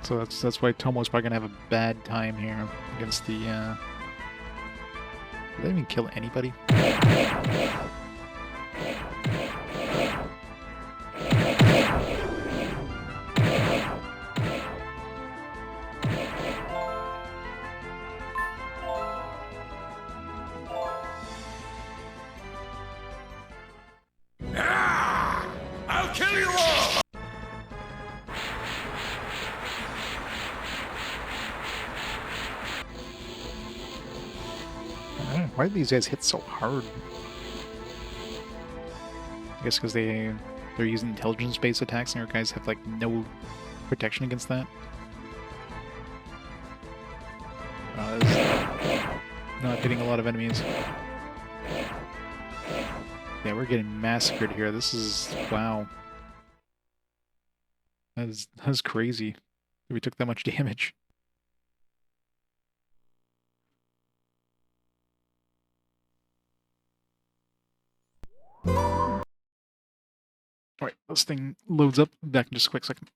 So that's why Tomo's probably gonna have a bad time here against the. Did they even kill anybody? I'll kill you all! Why do these guys hit so hard? I guess because they're using intelligence-based attacks, and your guys have like no protection against that. Not hitting a lot of enemies. Yeah, we're getting massacred here. This is wow. That's crazy. We took that much damage. Alright, this thing loads up. Back in just a quick second.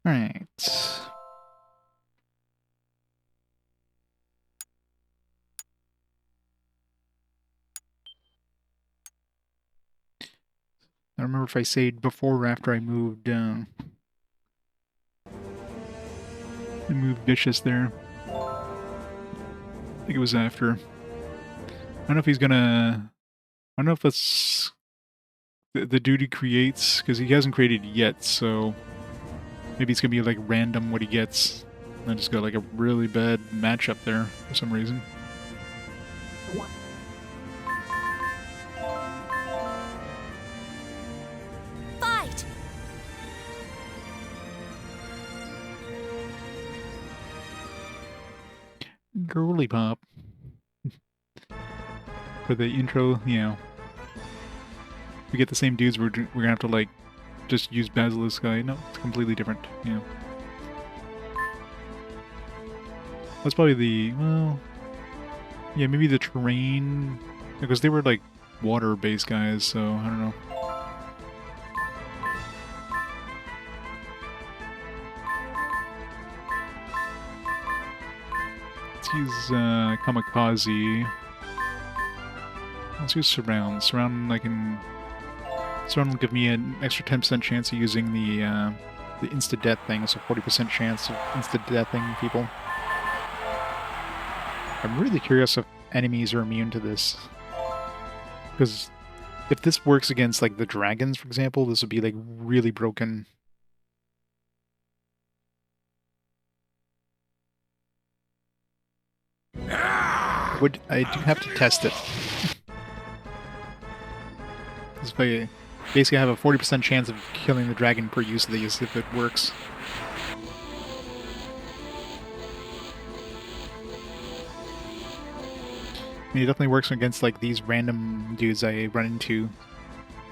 Alright. I don't remember if I said before or after I moved Vicious there. I think it was after. I don't know if he's gonna... I don't know if that's the dude he creates, because he hasn't created yet, so maybe it's gonna be like random what he gets. I just got like a really bad matchup there for some reason. Fight! Girly pop. For the intro, you know. We get the same dudes, we're gonna have to like just use Basilisk Guy. No, it's completely different, you know. That's probably the, well, yeah, maybe the terrain, because they were like water-based guys, so I don't know. Let's use Kamikaze. Let's use Surround. Surround, Surround will give me an extra 10% chance of using the insta-death thing, so 40% chance of insta-deathing people. I'm really curious if enemies are immune to this. Because if this works against, like, the dragons, for example, this would be, like, really broken. I do have to test it. If Basically, I have a 40% chance of killing the dragon per use of these if it works. I mean, it definitely works against like these random dudes I run into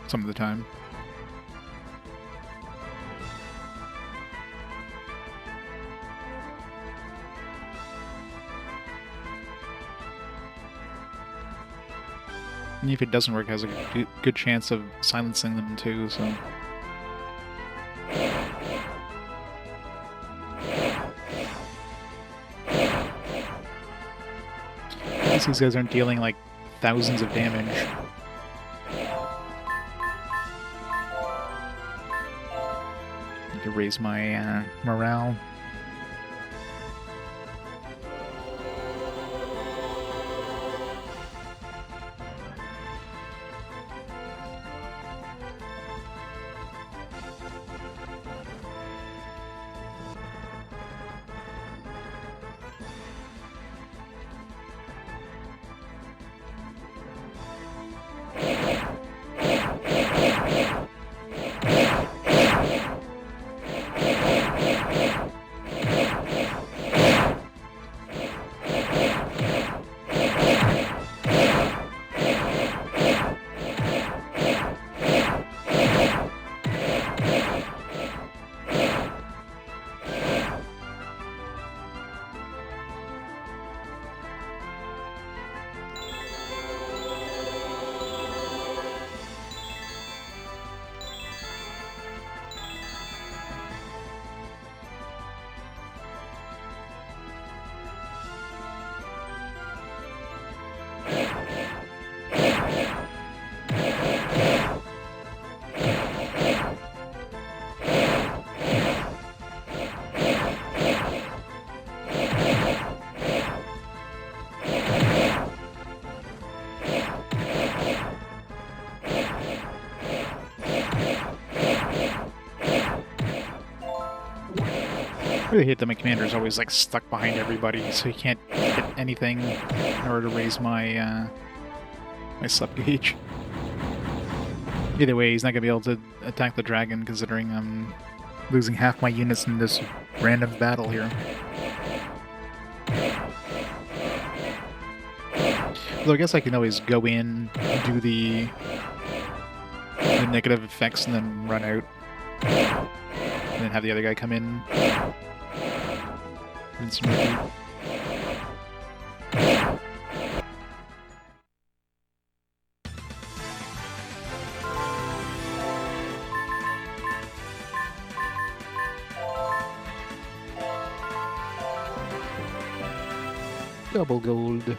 some of the time. And if it doesn't work, it has a good chance of silencing them too, so... At least these guys aren't dealing like thousands of damage. Need to raise my morale. I really hate that my commander is always like stuck behind everybody, so he can't hit anything in order to raise my my slip gauge. Either way, he's not gonna be able to attack the dragon, considering I'm losing half my units in this random battle here. Although I guess I can always go in, do the negative effects, and then run out, and then have the other guy come in. Rinse and repeat. Double gold.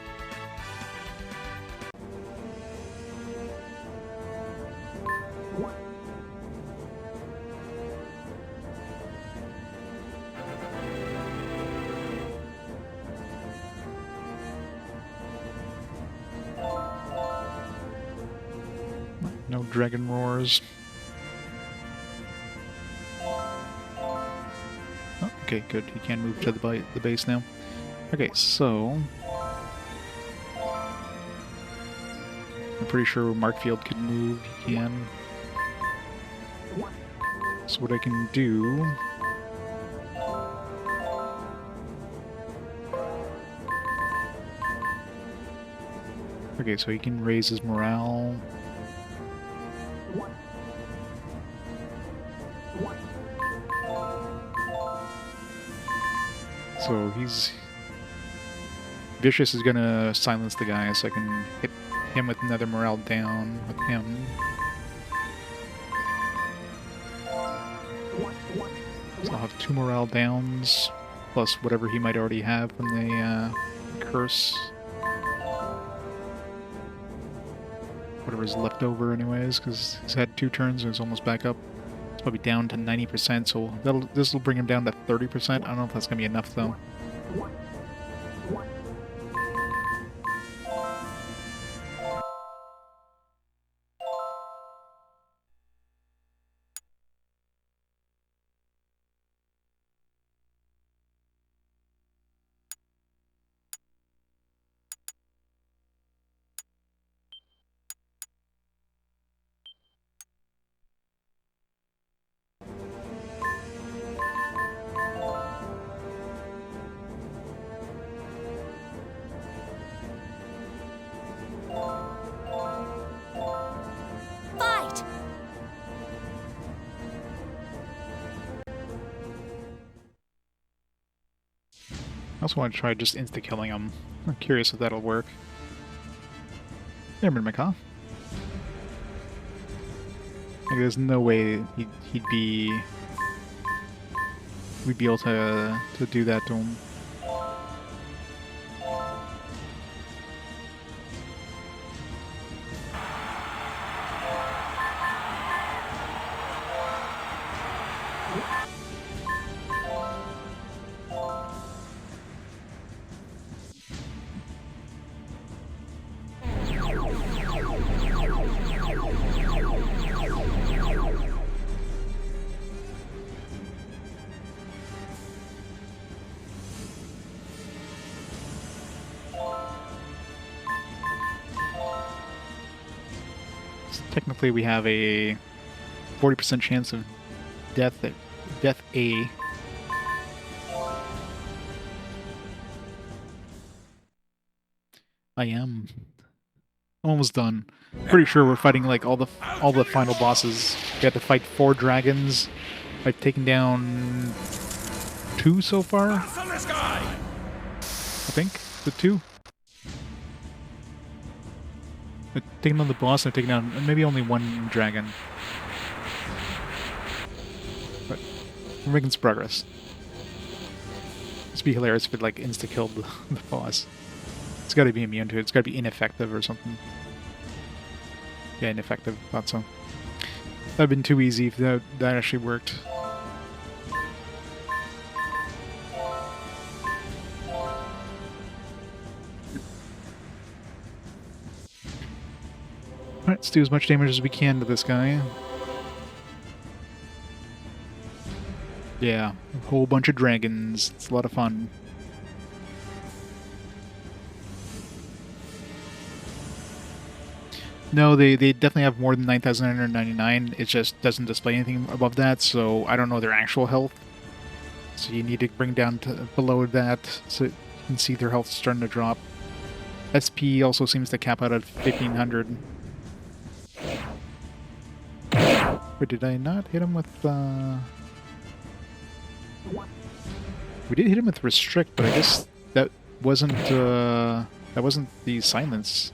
No dragon roars. Oh, okay, good. He can move to the base now. Okay, so I'm pretty sure Markfield can move. He can. So what I can do... Okay, so he can raise his morale. So he's... Vicious is gonna silence the guy, so I can hit him with another morale down with him. So I'll have 2 morale downs, plus whatever he might already have from the curse. Whatever's left over anyways, because he's had 2 turns and he's almost back up. It's probably down to 90%, so this will bring him down to 30%. I don't know if that's going to be enough, though. I also want to try just insta-killing him. I'm curious if that'll work. Never mind, my car. Like, there's no way he'd be... we'd be able to do that to him. Technically, we have a 40% chance of death at death A. I am almost done. Pretty sure we're fighting like all the final bosses. We had to fight 4 dragons. I've taken down 2 so far. I think the 2. I've taken down the boss and I've taken down maybe only 1 dragon. But we're making some progress. It'd be hilarious if it like insta-killed the boss. It's gotta be immune to it. It's gotta be ineffective or something. Yeah, ineffective. Thought so. That'd have been too easy if that actually worked. Alright, let's do as much damage as we can to this guy. Yeah, a whole bunch of dragons. It's a lot of fun. No, they definitely have more than 9,999. It just doesn't display anything above that, so I don't know their actual health. So you need to bring down to below that so you can see their health starting to drop. SP also seems to cap out at 1,500. Wait, did I not hit him with... We did hit him with Restrict, but I guess that wasn't the silence.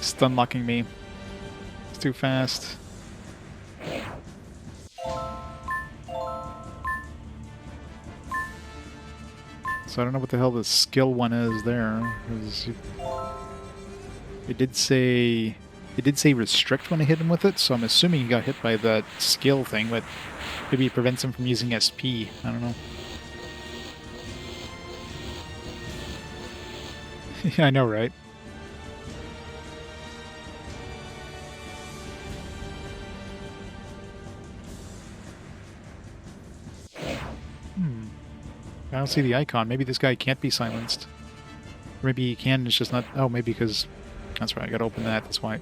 Stun locking me. It's too fast. So I don't know what the hell the skill one is there. It did say restrict when I hit him with it, so I'm assuming he got hit by that skill thing, but maybe it prevents him from using SP. I don't know. Yeah, I know, right? I don't see the icon. Maybe this guy can't be silenced. Or maybe he can, it's just not... Oh, maybe because... That's right, I gotta open that, that's why.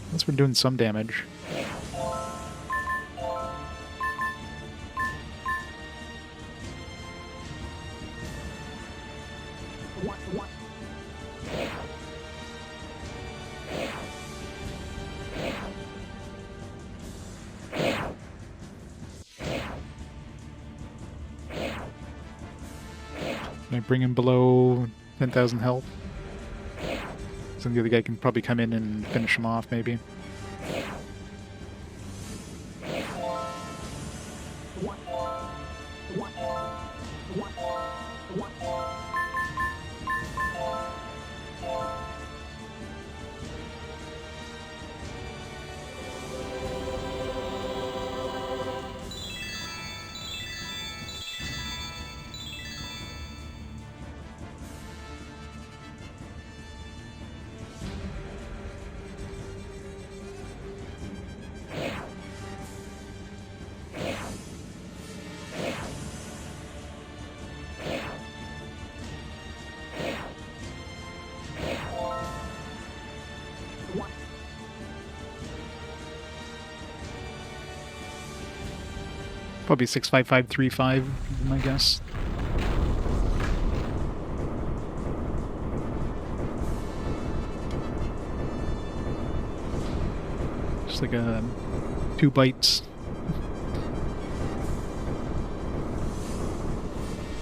Unless we're doing some damage. Can I bring him below 10,000 health? So the other guy can probably come in and finish him off, maybe. Probably 65535, is my guess. Just like a 2 bytes.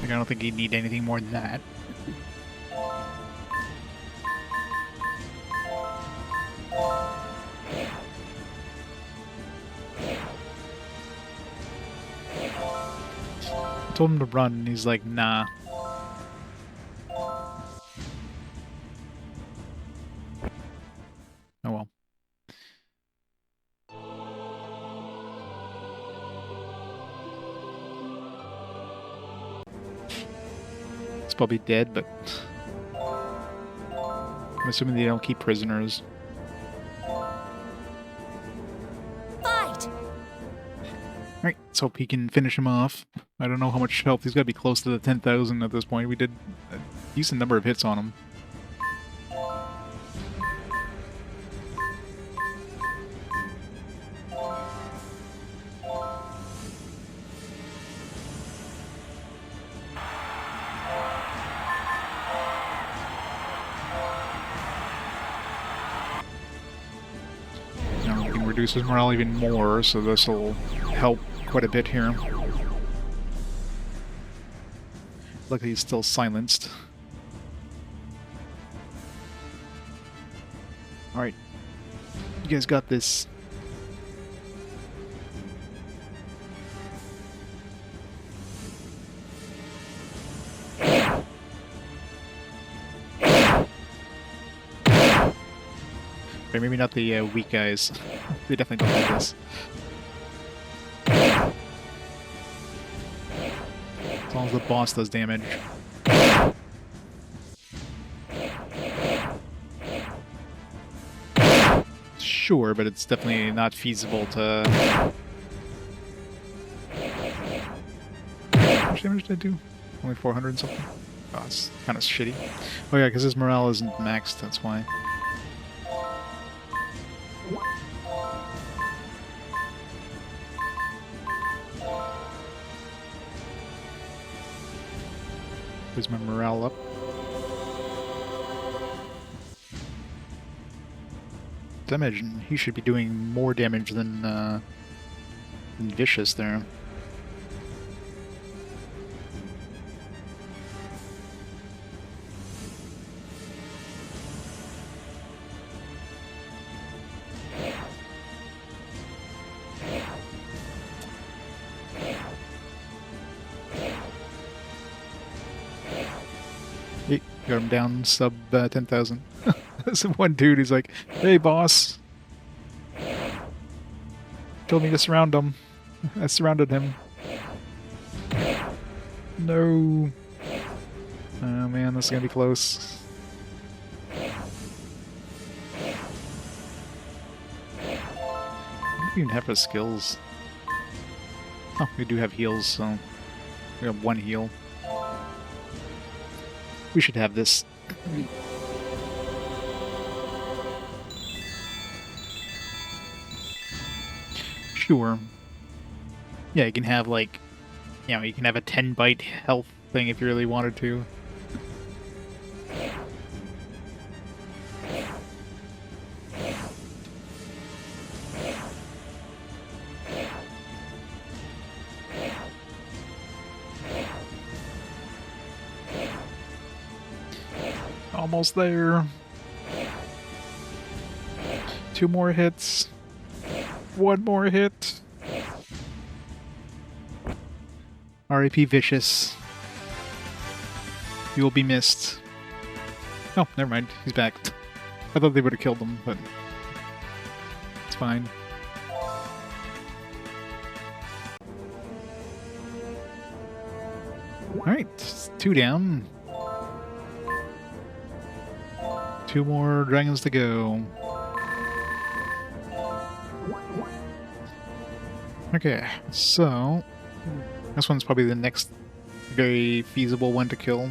Like, I don't think he'd need anything more than that. I told him to run, and he's like, nah. Oh well. It's probably dead, but I'm assuming they don't keep prisoners. Fight! Alright, let's hope he can finish him off. I don't know how much health. He's got to be close to the 10,000 at this point. We did a decent number of hits on him. Now we can reduce his morale even more, so this will help quite a bit here. Luckily he's still silenced. Alright. You guys got this. Okay, maybe not the weak guys. They definitely don't like this. As long as the boss does damage. Sure, but it's definitely not feasible to... How much damage did I do? Only 400 and something? Oh, it's kind of shitty. Oh yeah, because his morale isn't maxed, that's why. Is my morale up? I imagine he should be doing more damage than Vicious there. Got him down sub 10,000. There's one dude who's like, hey boss. Told me to surround him. I surrounded him. No. Oh man, this is gonna be close. We don't even have our skills. Oh, we do have heals, so we have 1 heal. We should have this. Sure. Yeah, you can have like, you know, you can have a 10 byte health thing if you really wanted to. Almost there. 2 more hits. 1 more hit. R.I.P. Vicious. You will be missed. Oh, never mind. He's back. I thought they would have killed him, but it's fine. Alright, 2 down. 2 more dragons to go. Okay, so this one's probably the next very feasible one to kill.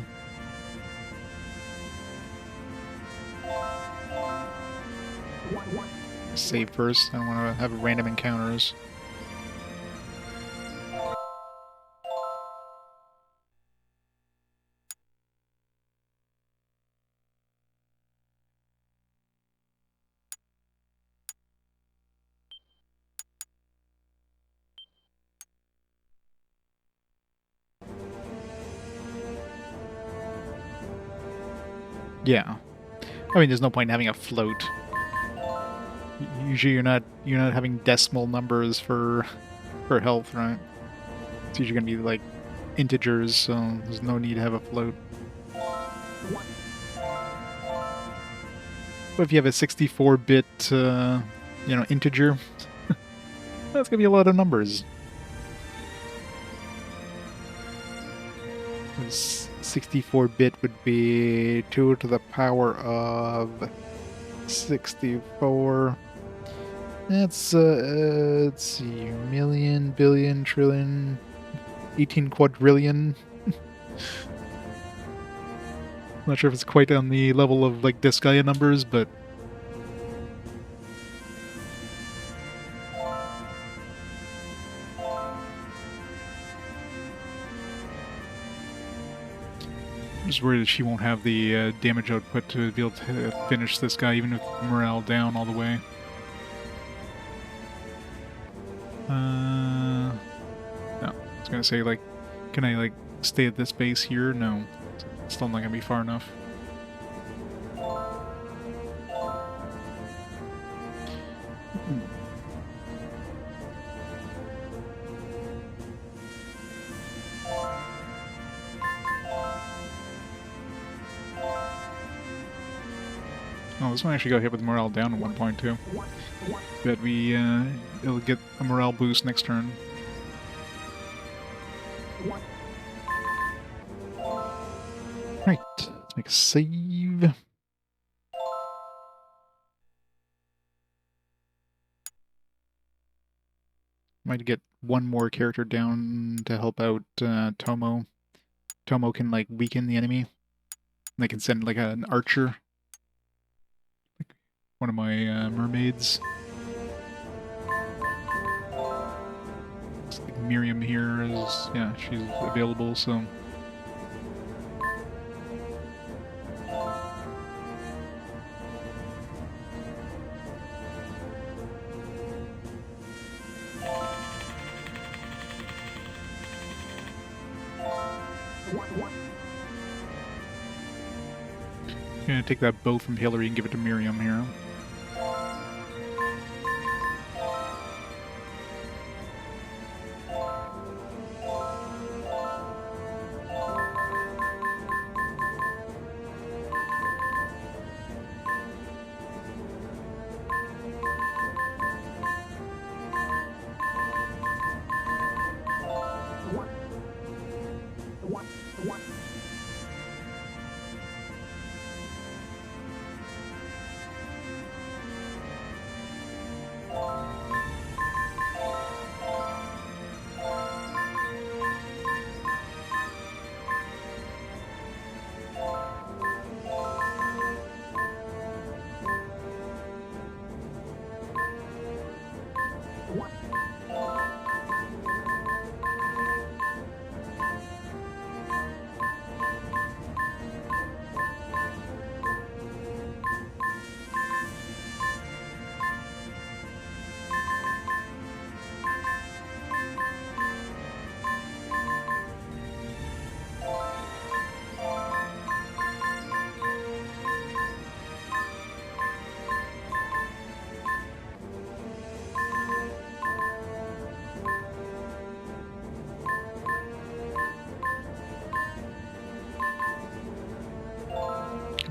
Save first. I don't want to have random encounters. Yeah. I mean, there's no point in having a float. Usually, you're not having decimal numbers for health, right? It's usually gonna be like integers, so there's no need to have a float. But if you have a 64-bit, integer, that's gonna be a lot of numbers. 64-bit would be 2 to the power of 64. That's, let's see, million, billion, trillion, 18 quadrillion. Not sure if it's quite on the level of, like, Disgaea numbers, but... I'm just worried that she won't have the damage output to be able to finish this guy, even with morale down all the way. No. I was gonna say, like, can I, like, stay at this base here? No. It's still not gonna be far enough. Oh, this one actually got hit with morale down at one point, too. Bet it'll get a morale boost next turn. Right, let's make a save. Might get one more character down to help out Tomo. Tomo can, like, weaken the enemy. They can send, like, an archer. Like one of my mermaids. Looks like Miriam here is, yeah, she's available, so... I'm gonna take that bow from Hillary and give it to Miriam here.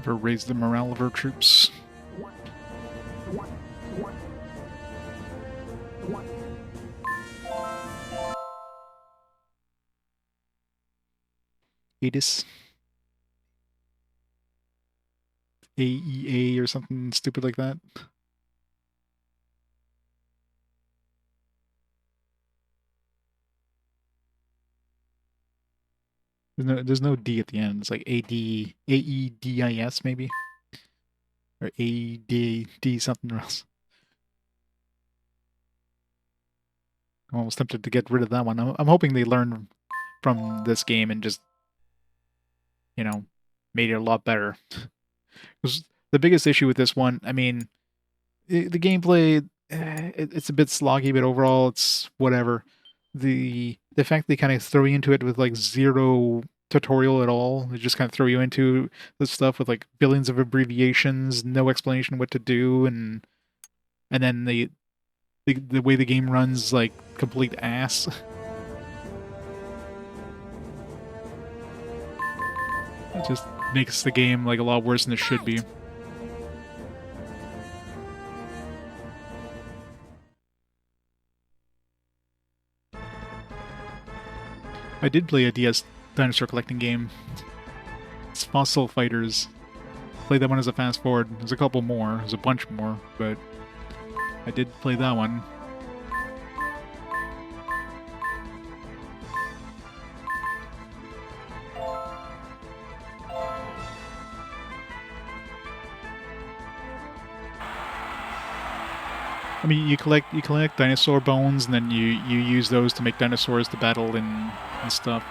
For raise the morale of our troops. ADIS. AEA or something stupid like that. There's no D at the end. It's like AEDIS maybe, or AD something else. I'm almost tempted to get rid of that one. I'm hoping they learn from this game and just, made it a lot better. Because the biggest issue with this one, I mean, the gameplay, it's a bit sloggy, but overall it's whatever. The fact they kind of throw you into it with like 0 tutorial at all. They just kind of throw you into this stuff with like billions of abbreviations, no explanation what to do, and then the way the game runs, like, complete ass. It just makes the game, like, a lot worse than it should be. I did play a DS dinosaur collecting game. It's Fossil Fighters. Played that one as a fast forward. There's a couple more. There's a bunch more, but I did play that one. I mean, you collect dinosaur bones, and then you use those to make dinosaurs to battle and stuff.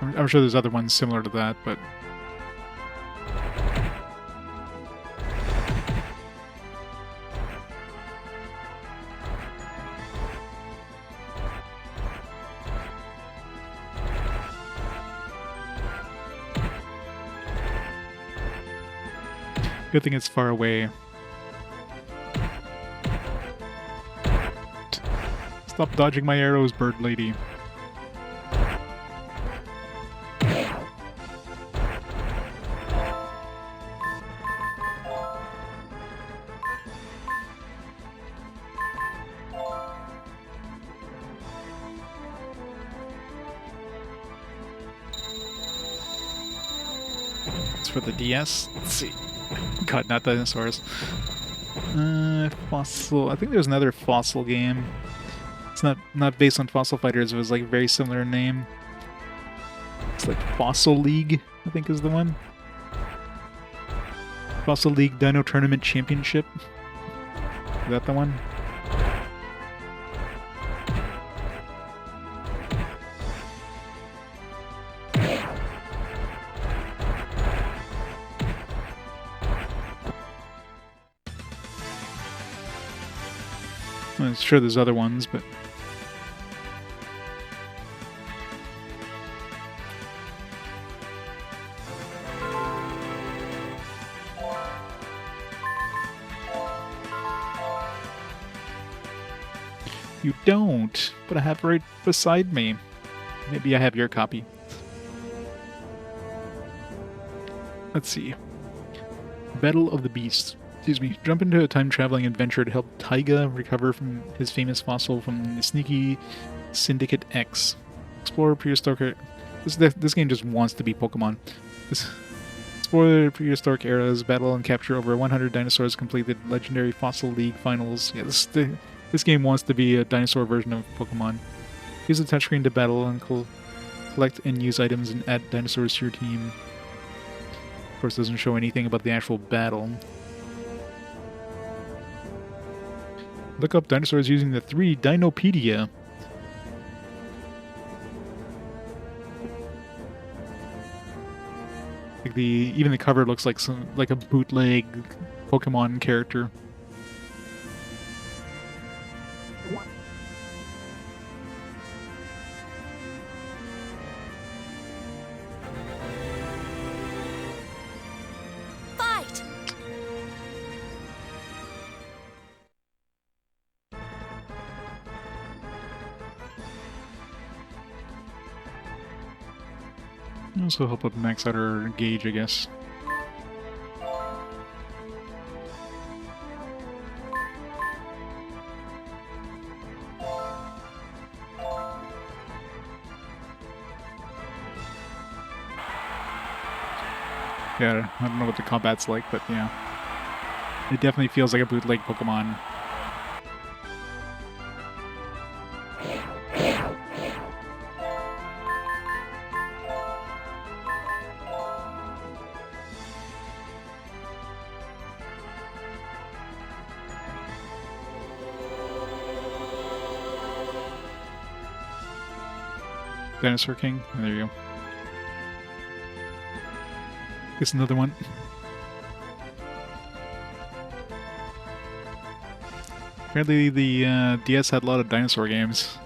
I'm sure there's other ones similar to that, but good thing it's far away. Stop dodging my arrows, bird lady. It's for the DS. Let's see. God, not dinosaurs. Fossil. I think there's another Fossil game. It's not based on Fossil Fighters. It was like a very similar name. It's like Fossil League, I think is the one. Fossil League Dino Tournament Championship. Is that the one? I'm sure there's other ones, but you don't, but I have it right beside me. Maybe I have your copy. Let's see. Battle of the Beasts. Excuse me. Jump into a time-traveling adventure to help Taiga recover from his famous fossil from the sneaky Syndicate X. Explore prehistoric... This game just wants to be Pokemon. Explore the prehistoric eras, battle and capture over 100 dinosaurs, complete the legendary Fossil League finals. Yeah, this game wants to be a dinosaur version of Pokemon. Use the touchscreen to battle and collect and use items and add dinosaurs to your team. Of course, it doesn't show anything about the actual battle. Look up dinosaurs using the 3 Dinopedia. Like even the cover looks like like a bootleg Pokemon character. Fight! Also help with max out our gauge, I guess. Yeah, I don't know what the combat's like, but yeah. It definitely feels like a bootleg Pokemon. Dinosaur King? There you go. Guess another one. Apparently the DS had a lot of dinosaur games.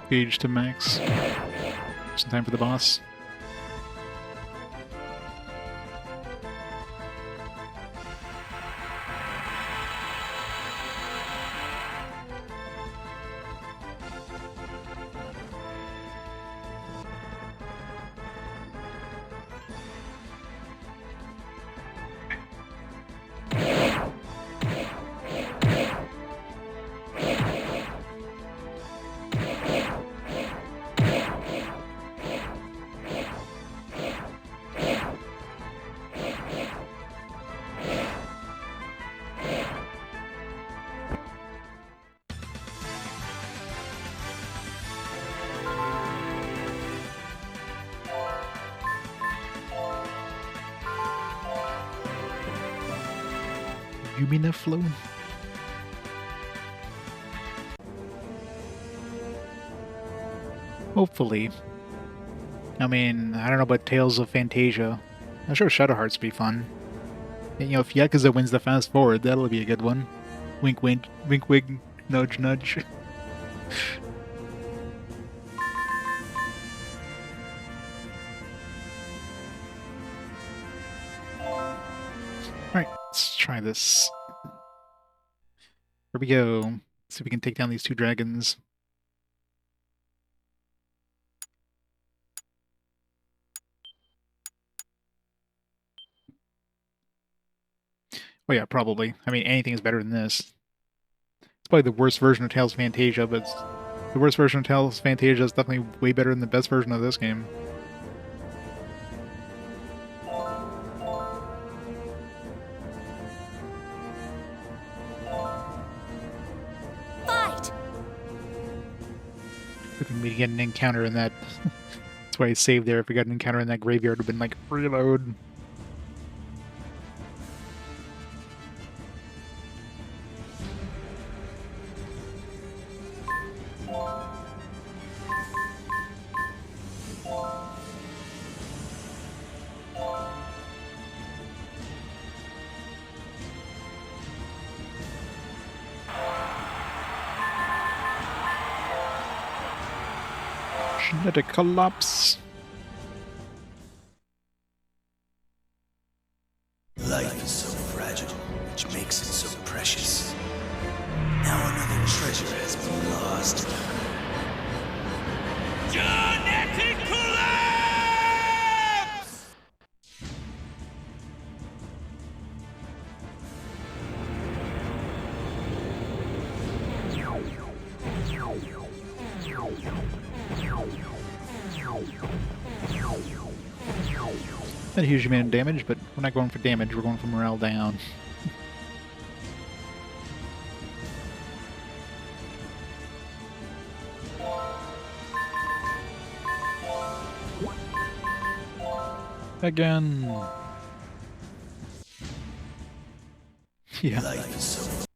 Gauge to max. Just in time for the boss. Yumina flow. Hopefully. I mean, I don't know about Tales of Fantasia. I'm sure Shadow Hearts would be fun. And, you know, if Yakuza wins the fast forward, that'll be a good one. Wink, wink, wink, wink, nudge, nudge. Alright, let's try this. Here we go. See if we can take down these two dragons. Oh yeah, probably. I mean, anything is better than this. It's probably the worst version of Tales of Fantasia, but the worst version of Tales of Fantasia is definitely way better than the best version of this game. Fight! If we get an encounter in that... That's why I saved there. If we got an encounter in that graveyard, it would have been like, reload. Genetic collapse. Life is so fragile, which makes it so precious. Now another treasure has been lost. Genetic collapse! Not a huge amount of damage, but we're not going for damage, we're going for morale down. Again. Yeah. Life is so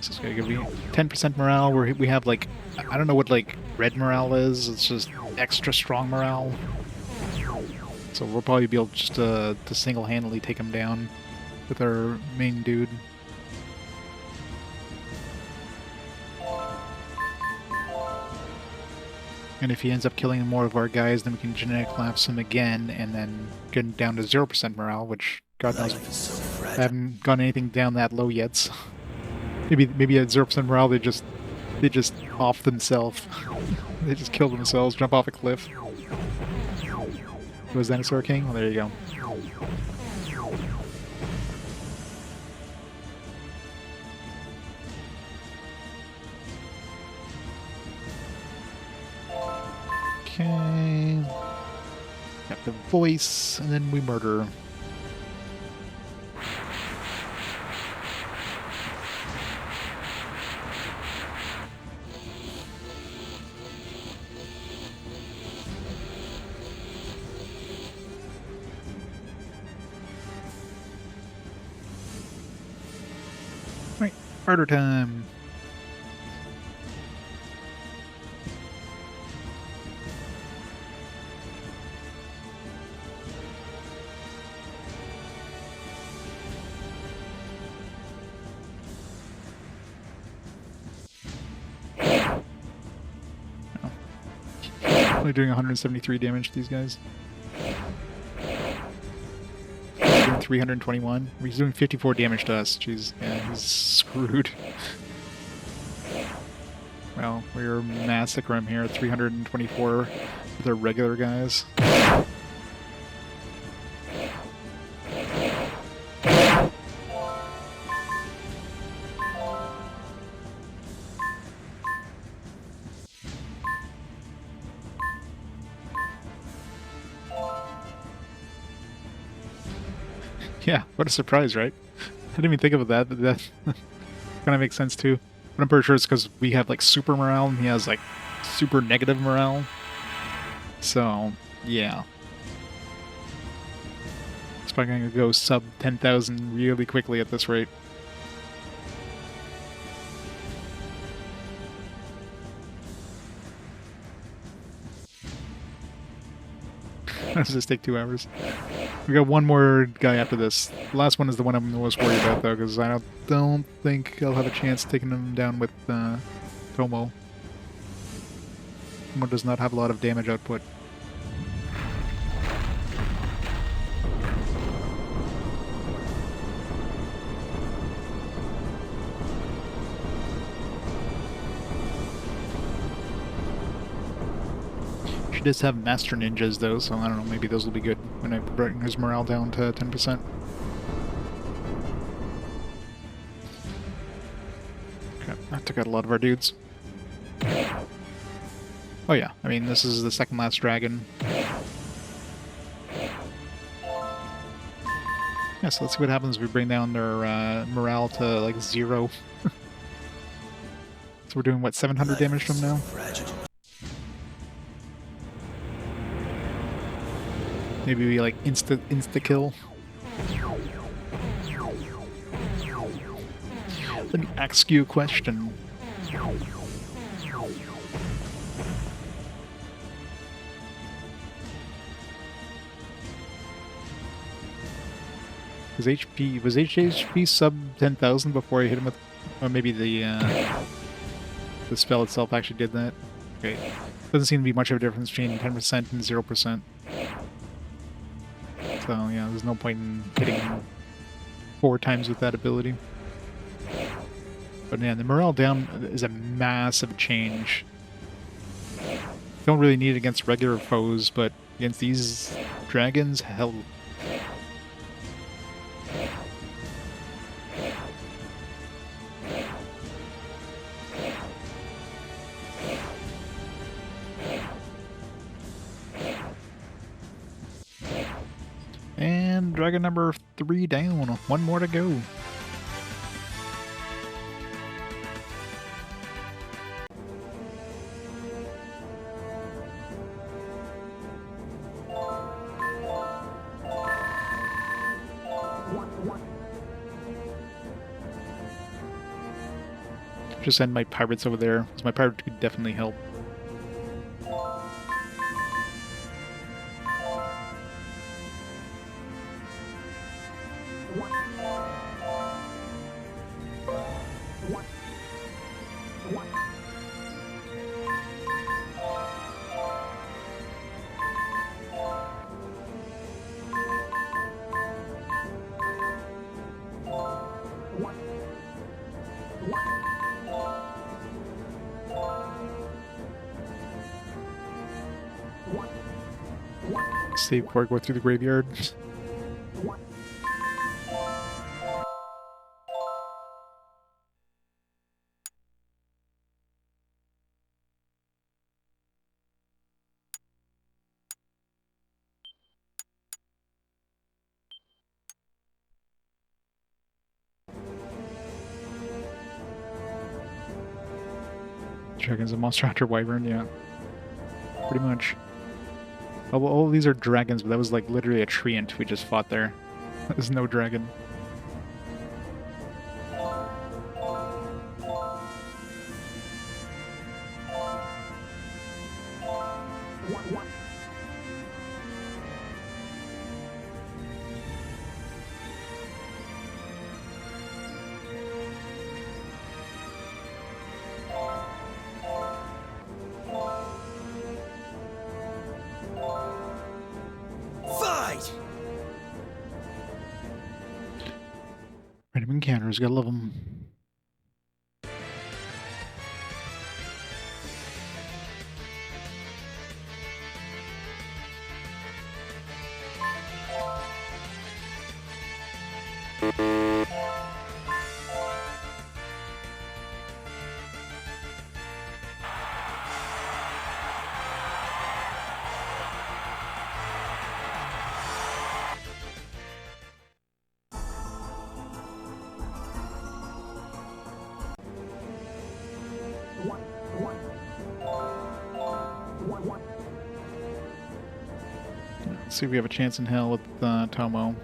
This is gonna give me 10% morale, where we have like, I don't know what like red morale is, it's just extra strong morale. So we'll probably be able just to single-handedly take him down with our main dude. And if he ends up killing more of our guys, then we can genetic collapse him again, and then get him down to 0% morale, which God knows, I haven't gotten anything down that low yet. So maybe at 0% morale they just off themselves. They just kill themselves, jump off a cliff. Was Dinosaur King? Well, there you go. Okay. Got the voice, and then we murder. Right, murder time. Only doing 173 damage to these guys. He's doing 321. He's doing 54 damage to us. Jeez, yeah, he's screwed. Well, we're massacre him here. 324 with the regular guys. Yeah, what a surprise, right? I didn't even think of that, but that kind of makes sense too. But I'm pretty sure it's because we have like super morale and he has like super negative morale. So, yeah. It's probably going to go sub 10,000 really quickly at this rate. Does this take 2 hours? We got one more guy after this. The last one is the one I'm most worried about, though, because I don't think I'll have a chance taking him down with Tomo. Tomo does not have a lot of damage output. She does have Master Ninjas, though, so I don't know, maybe those will be good when I bring his morale down to 10%. Okay, that took out a lot of our dudes. Oh yeah, I mean, this is the second last dragon. Yeah, so let's see what happens if we bring down their morale to, like, 0. So we're doing, what, 700 damage from now? Fragile. Maybe we, like, insta-kill. Let me ask you a question. Was HP sub 10,000 before I hit him with, or maybe the spell itself actually did that? Okay, doesn't seem to be much of a difference between 10% and 0%. So yeah, there's no point in hitting 4 times with that ability. But yeah, the morale down is a massive change. Don't really need it against regular foes, but against these dragons, hell. And dragon number 3 down. 1 more to go. Just send my pirates over there, because my pirate could definitely help. Save before I go through the graveyard. Dragon's a monster hunter wyvern, yeah. Pretty much. Oh, well, all of these are dragons, but that was like literally a treant we just fought there. There's no dragon. Random encounters, gotta love them. Let's see if we have a chance in hell with Tomo.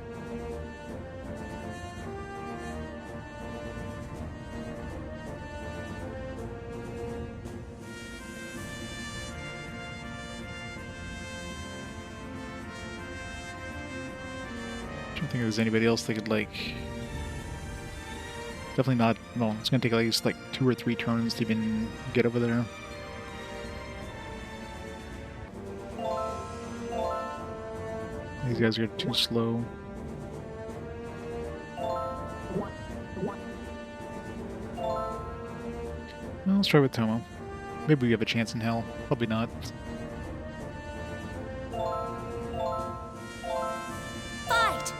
I don't think there's anybody else that could, like... Definitely not... Well, it's gonna take at least, like, 2 or 3 turns to even get over there. These guys are too slow. Well, let's try with Tomo. Maybe we have a chance in hell. Probably not. Fight!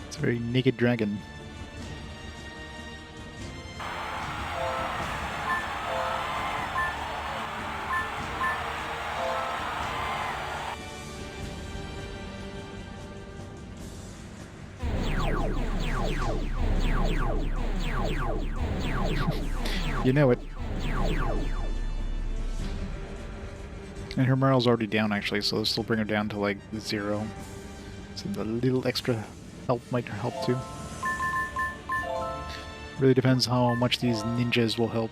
It's a very naked dragon. You know it. And her morale's already down, actually, so this will bring her down to, like, 0. So the little extra help might help, too. Really depends how much these ninjas will help.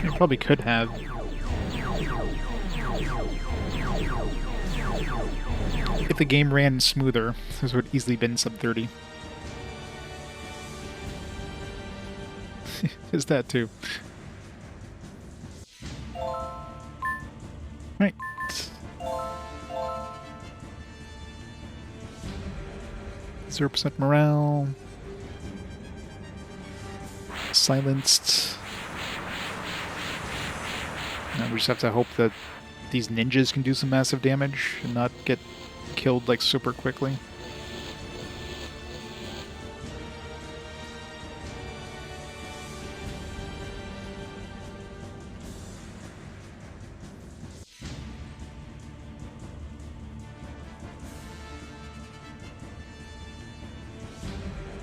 You probably could have. If the game ran smoother, this would easily been sub 30. Is that too? Right. %0 morale. Silenced. Now we just have to hope that these ninjas can do some massive damage and not get killed like super quickly.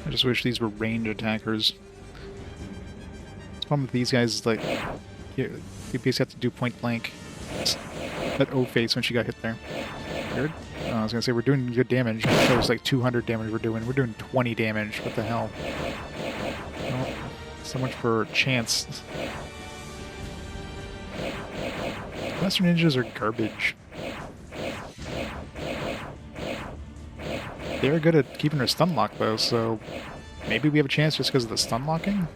I just wish these were ranged attackers. The problem with these guys is, like, you basically have to do point blank. That O face when she got hit there. Weird. I was gonna say we're doing good damage. It shows like 200 damage we're doing. We're doing 20 damage. What the hell? Well, so much for chance. Master ninjas are garbage. They're good at keeping her stun locked though, so maybe we have a chance just because of the stun locking?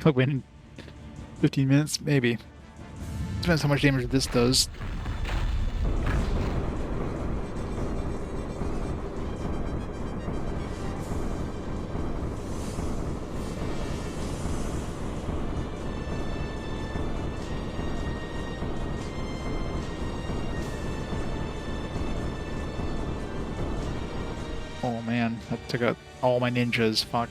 I'll win in 15 minutes, maybe. Depends how much damage this does. Oh man, that took out all my ninjas, fuck.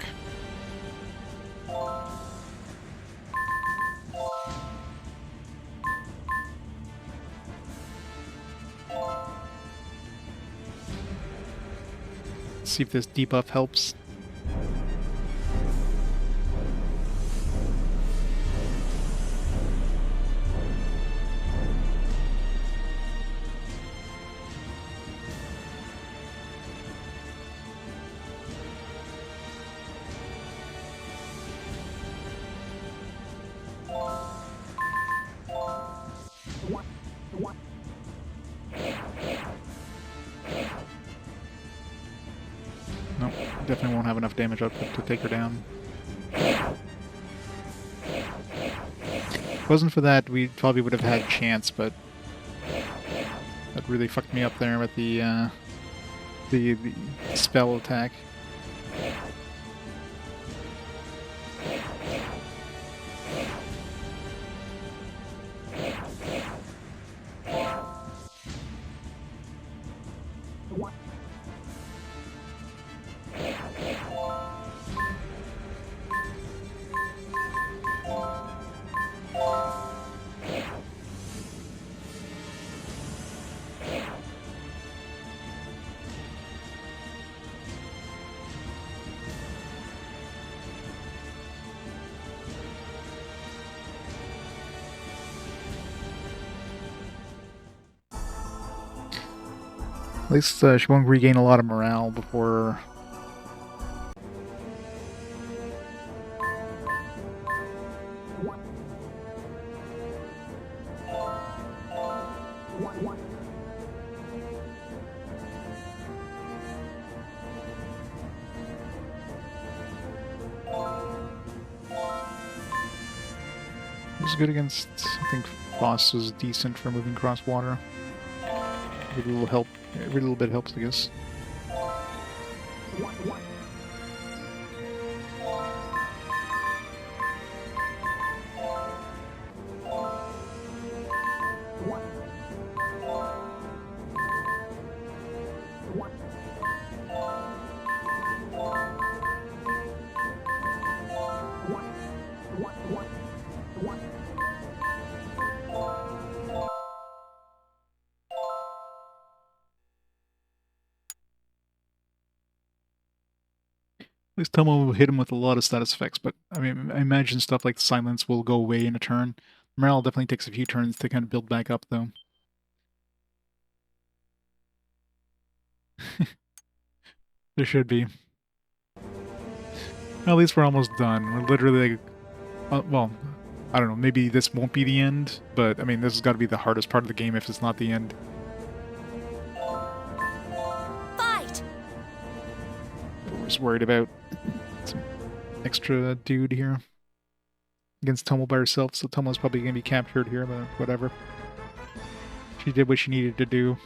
See if this debuff helps. Nope, definitely won't have enough damage output to take her down. If it wasn't for that, we probably would have had a chance, but that really fucked me up there with the spell attack. At least she won't regain a lot of morale before... It was good against, I think Boss was decent for moving cross water. Every little help, every little bit helps, I guess. At least Tomo will hit him with a lot of status effects, but I mean, I imagine stuff like silence will go away in a turn. Morale definitely takes a few turns to kind of build back up, though. There should be. At least we're almost done. We're literally like, well, I don't know, maybe this won't be the end, but I mean, this has got to be the hardest part of the game if it's not the end. Fight! I was worried about some extra dude here against Tomo by herself, so Tomo's probably going to be captured here, but whatever. She did what she needed to do.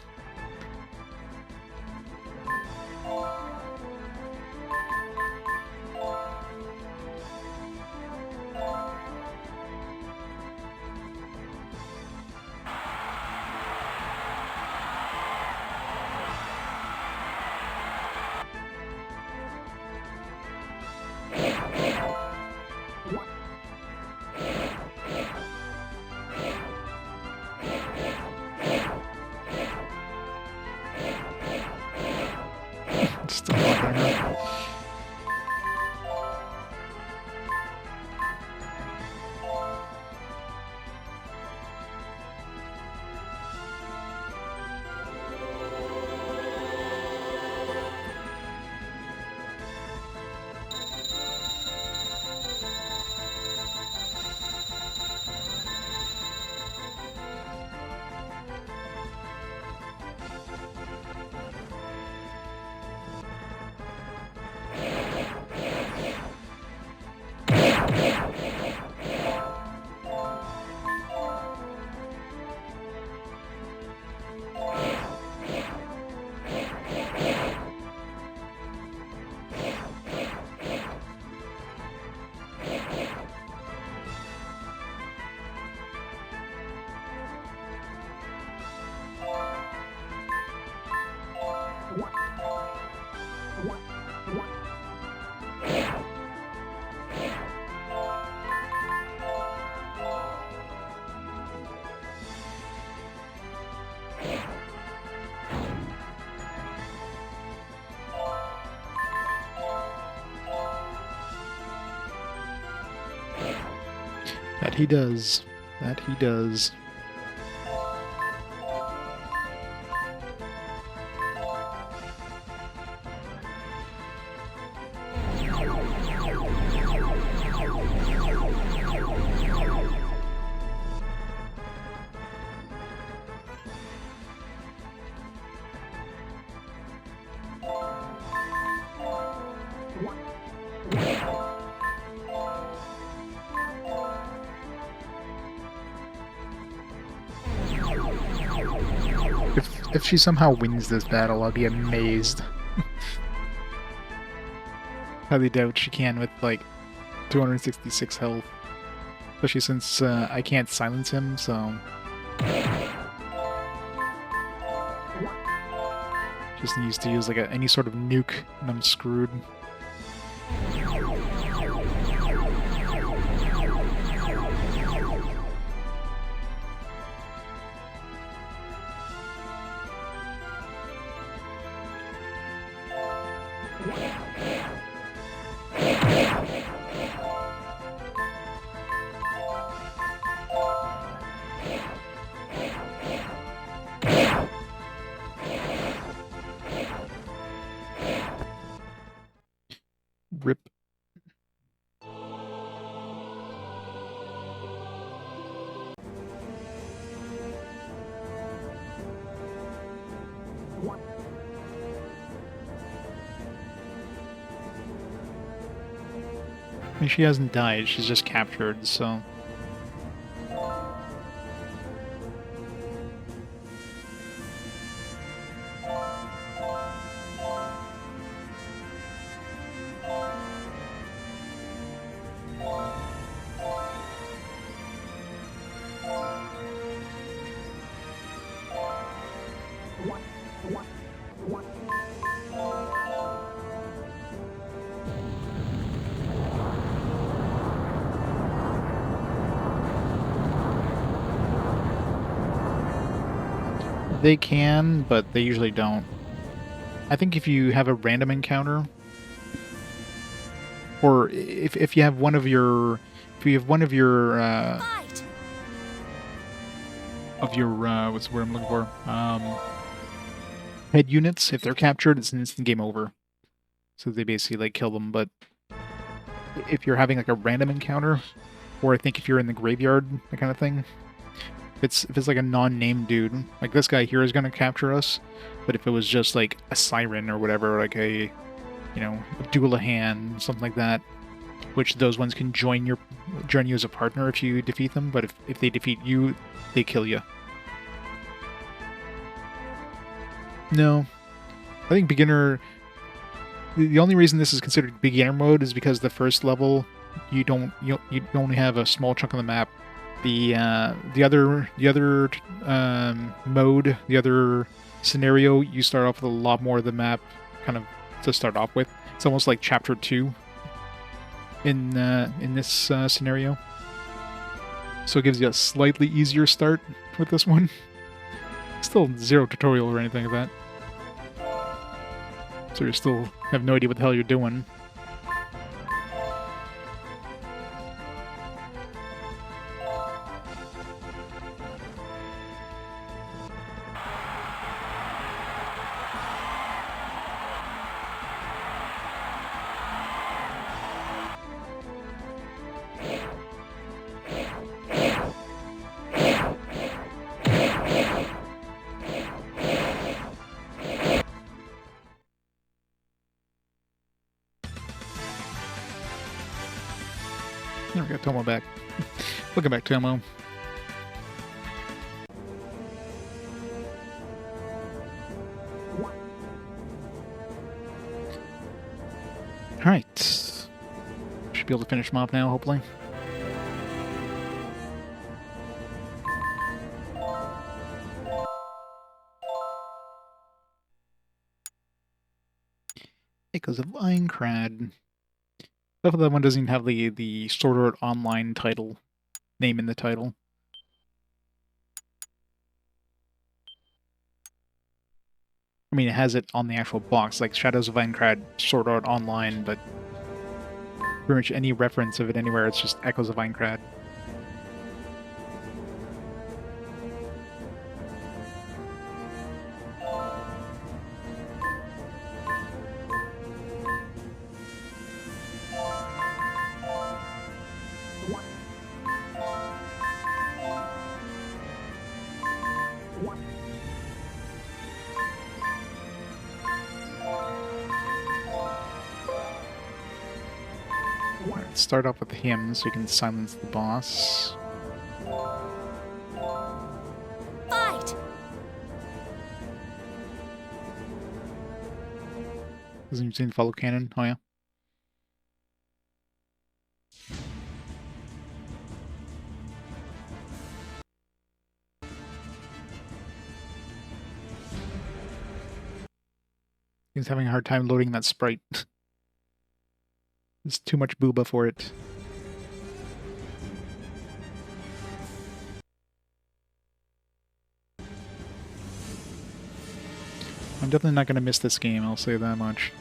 Still not her. That he does. That he does. If she somehow wins this battle, I'll be amazed. Highly doubt she can with like 266 health. Especially since I can't silence him, so... Just needs to use like any sort of nuke and I'm screwed. Rip. I mean, she hasn't died, she's just captured, so... They can, but they usually don't. I think if you have a random encounter, or if you have one of your, Fight! what's the word I'm looking for? Head units, if they're captured, it's an instant game over. So they basically like kill them. But if you're having like a random encounter, or I think if you're in the graveyard, that kind of thing. If it's like a non-named dude, like this guy here is gonna capture us, but if it was just like a siren or whatever, like a, you know, a Doulahan, something like that, which those ones can join you as a partner if you defeat them, but if they defeat you, they kill you. No, I think beginner. The only reason this is considered beginner mode is because the first level you only have a small chunk of the map. The other mode, the other scenario, you start off with a lot more of the map, kind of to start off with. It's almost like Chapter 2 in this scenario. So it gives you a slightly easier start with this one. Still zero tutorial or anything like that. So you still have no idea what the hell you're doing. There we go, Tomo back. Welcome back, Tomo. Alright. Should be able to finish him off now, hopefully. Echoes of Aincrad. Hopefully that one doesn't even have the Sword Art Online title name in the title. I mean, it has it on the actual box, like Shadows of Aincrad, Sword Art Online, but pretty much any reference of it anywhere, it's just Echoes of Aincrad. Let's start off with him so we can silence the boss. Fight! Doesn't even seem to follow canon. Oh yeah. He's having a hard time loading that sprite. There's too much booba for it. I'm definitely not going to miss this game, I'll say that much.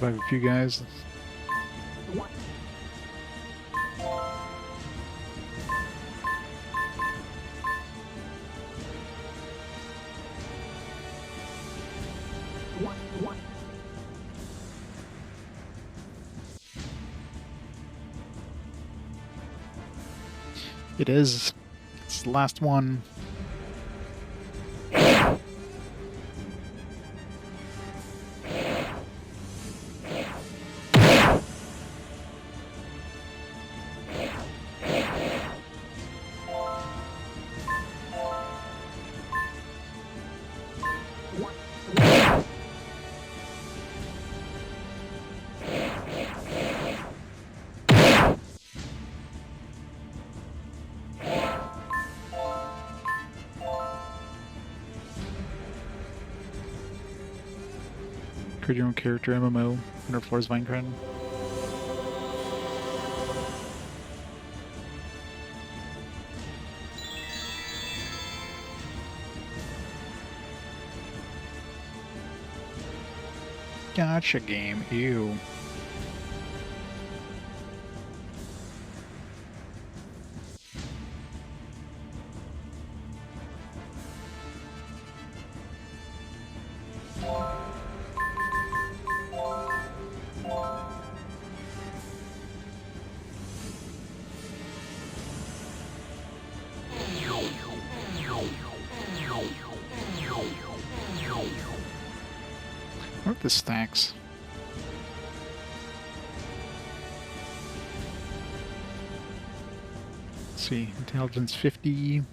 Revive a few guys. It is. It's the last one. Create your own character MMO, 100 floors Minecraft. Gotcha game, ew. What are the stacks? Let's see, intelligence 50.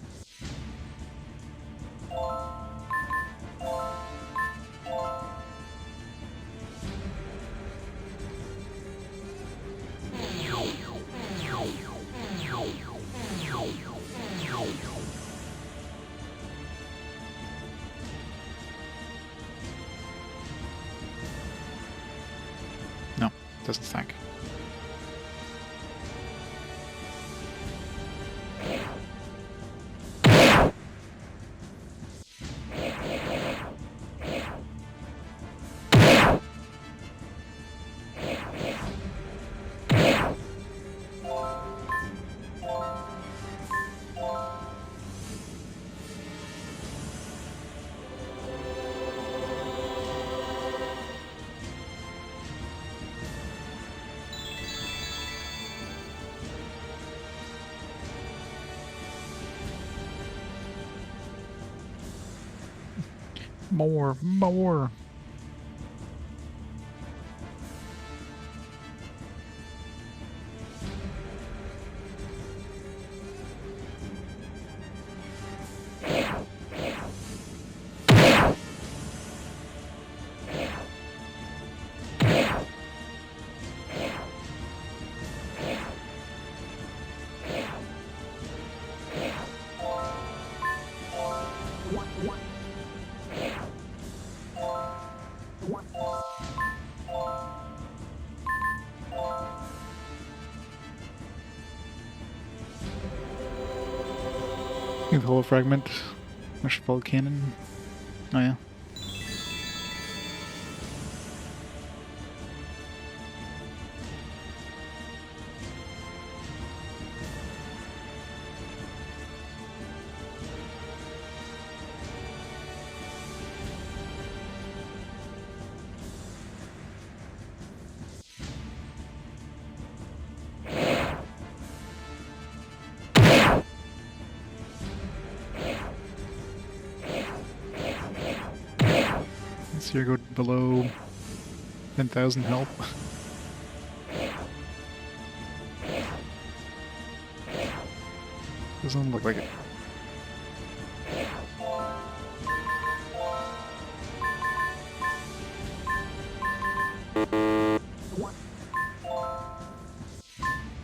No, doesn't stack. More. The whole fragment. Marshall cannon. Oh yeah. Let's see her go below 10,000 health. Doesn't look like it.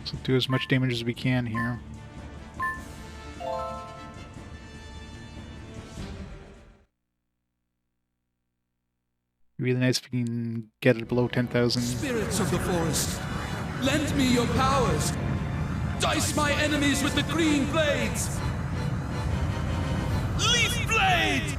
So do as much damage as we can here. Really nice if we can get it below 10,000. Spirits of the forest, lend me your powers. Dice my enemies with the green blades. Leaf Blade!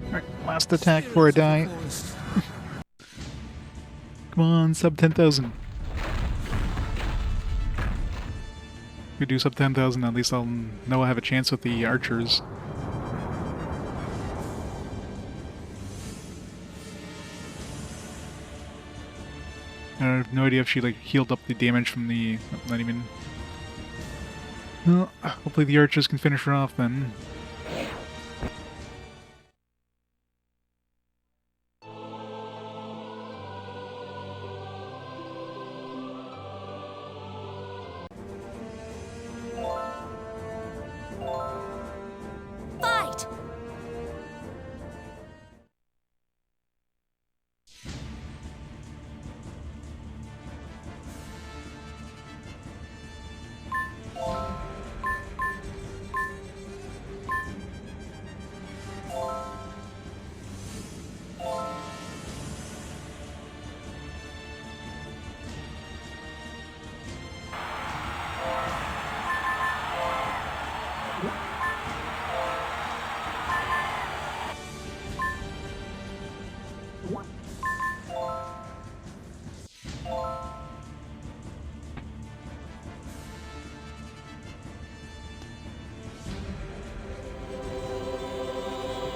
Alright, last attack before I die. Come on, sub 10,000. If we do sub 10,000, at least I'll know I have a chance with the archers. I have no idea if she like healed up the damage from the... not even... Well, hopefully the archers can finish her off then. Fight!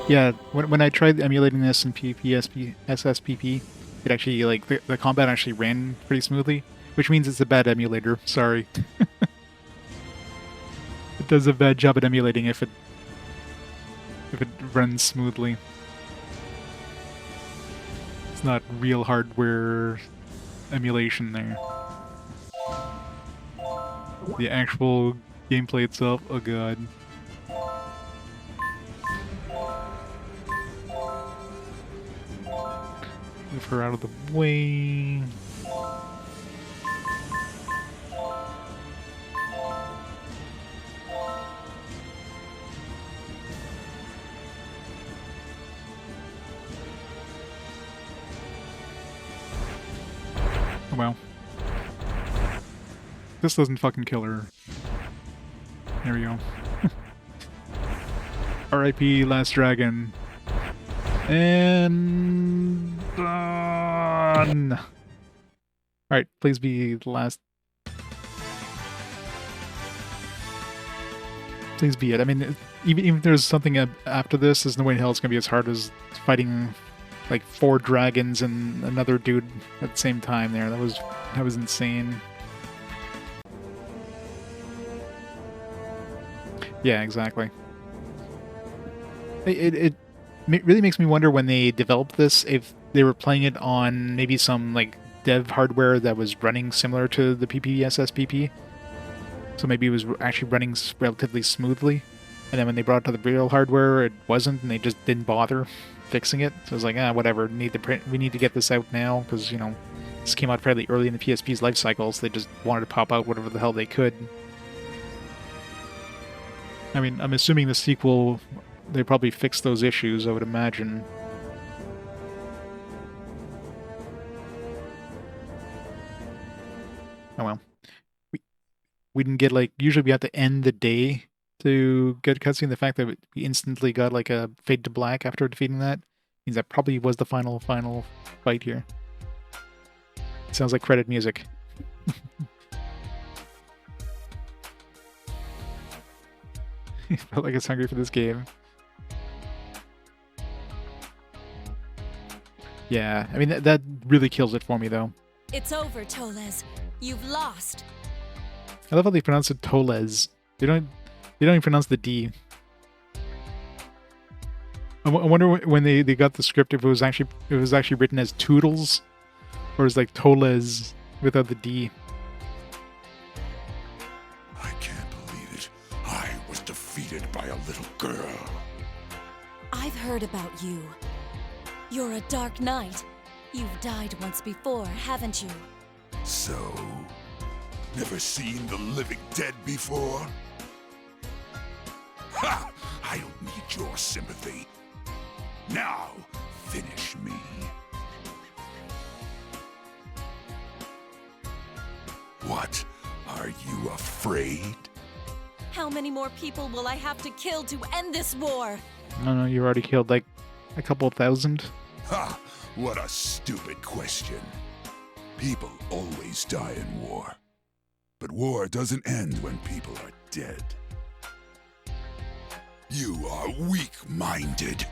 Yeah, when I tried emulating this in PSP, SSPP, it actually, like, the combat actually ran pretty smoothly, which means it's a bad emulator, sorry. It does a bad job at emulating if it runs smoothly. It's not real hardware emulation there. The actual gameplay itself, oh god. Move her out of the way. Oh well. This doesn't fucking kill her. There we go. R.I.P. Last Dragon. And done. Alright, please be the last. Please be it. I mean, even if there's something after this, there's no way in hell it's gonna be as hard as fighting like 4 dragons and another dude at the same time there. That was insane. Yeah, exactly. It really makes me wonder when they developed this if they were playing it on maybe some like dev hardware that was running similar to the PPSSPP. So maybe it was actually running relatively smoothly. And then when they brought it to the real hardware, it wasn't, and they just didn't bother fixing it. So it was like, whatever. We need to get this out now because this came out fairly early in the PSP's life cycle, so they just wanted to pop out whatever the hell they could. I mean, I'm assuming the sequel, they probably fixed those issues, I would imagine. Oh well. We didn't get, like, usually we have to end the day to get a cutscene. The fact that we instantly got, like, a fade to black after defeating that means that probably was the final fight here. Sounds like credit music. I felt like I was hungry for this game. Yeah, I mean, that really kills it for me, though. It's over, Toles. You've lost. I love how they pronounce it Toles. They don't even pronounce the D. I wonder when they got the script if it was actually written as Toodles, or is like Toles without the D. I can't believe it. I was defeated by a little girl. I've heard about you. You're a dark knight. You've died once before, haven't you? So, never seen the living dead before? Ha! I don't need your sympathy. Now, finish me. What? Are you afraid? How many more people will I have to kill to end this war? No, you already killed like a couple thousand. Ha! What a stupid question. People always die in war. But war doesn't end when people are dead. You are weak-minded.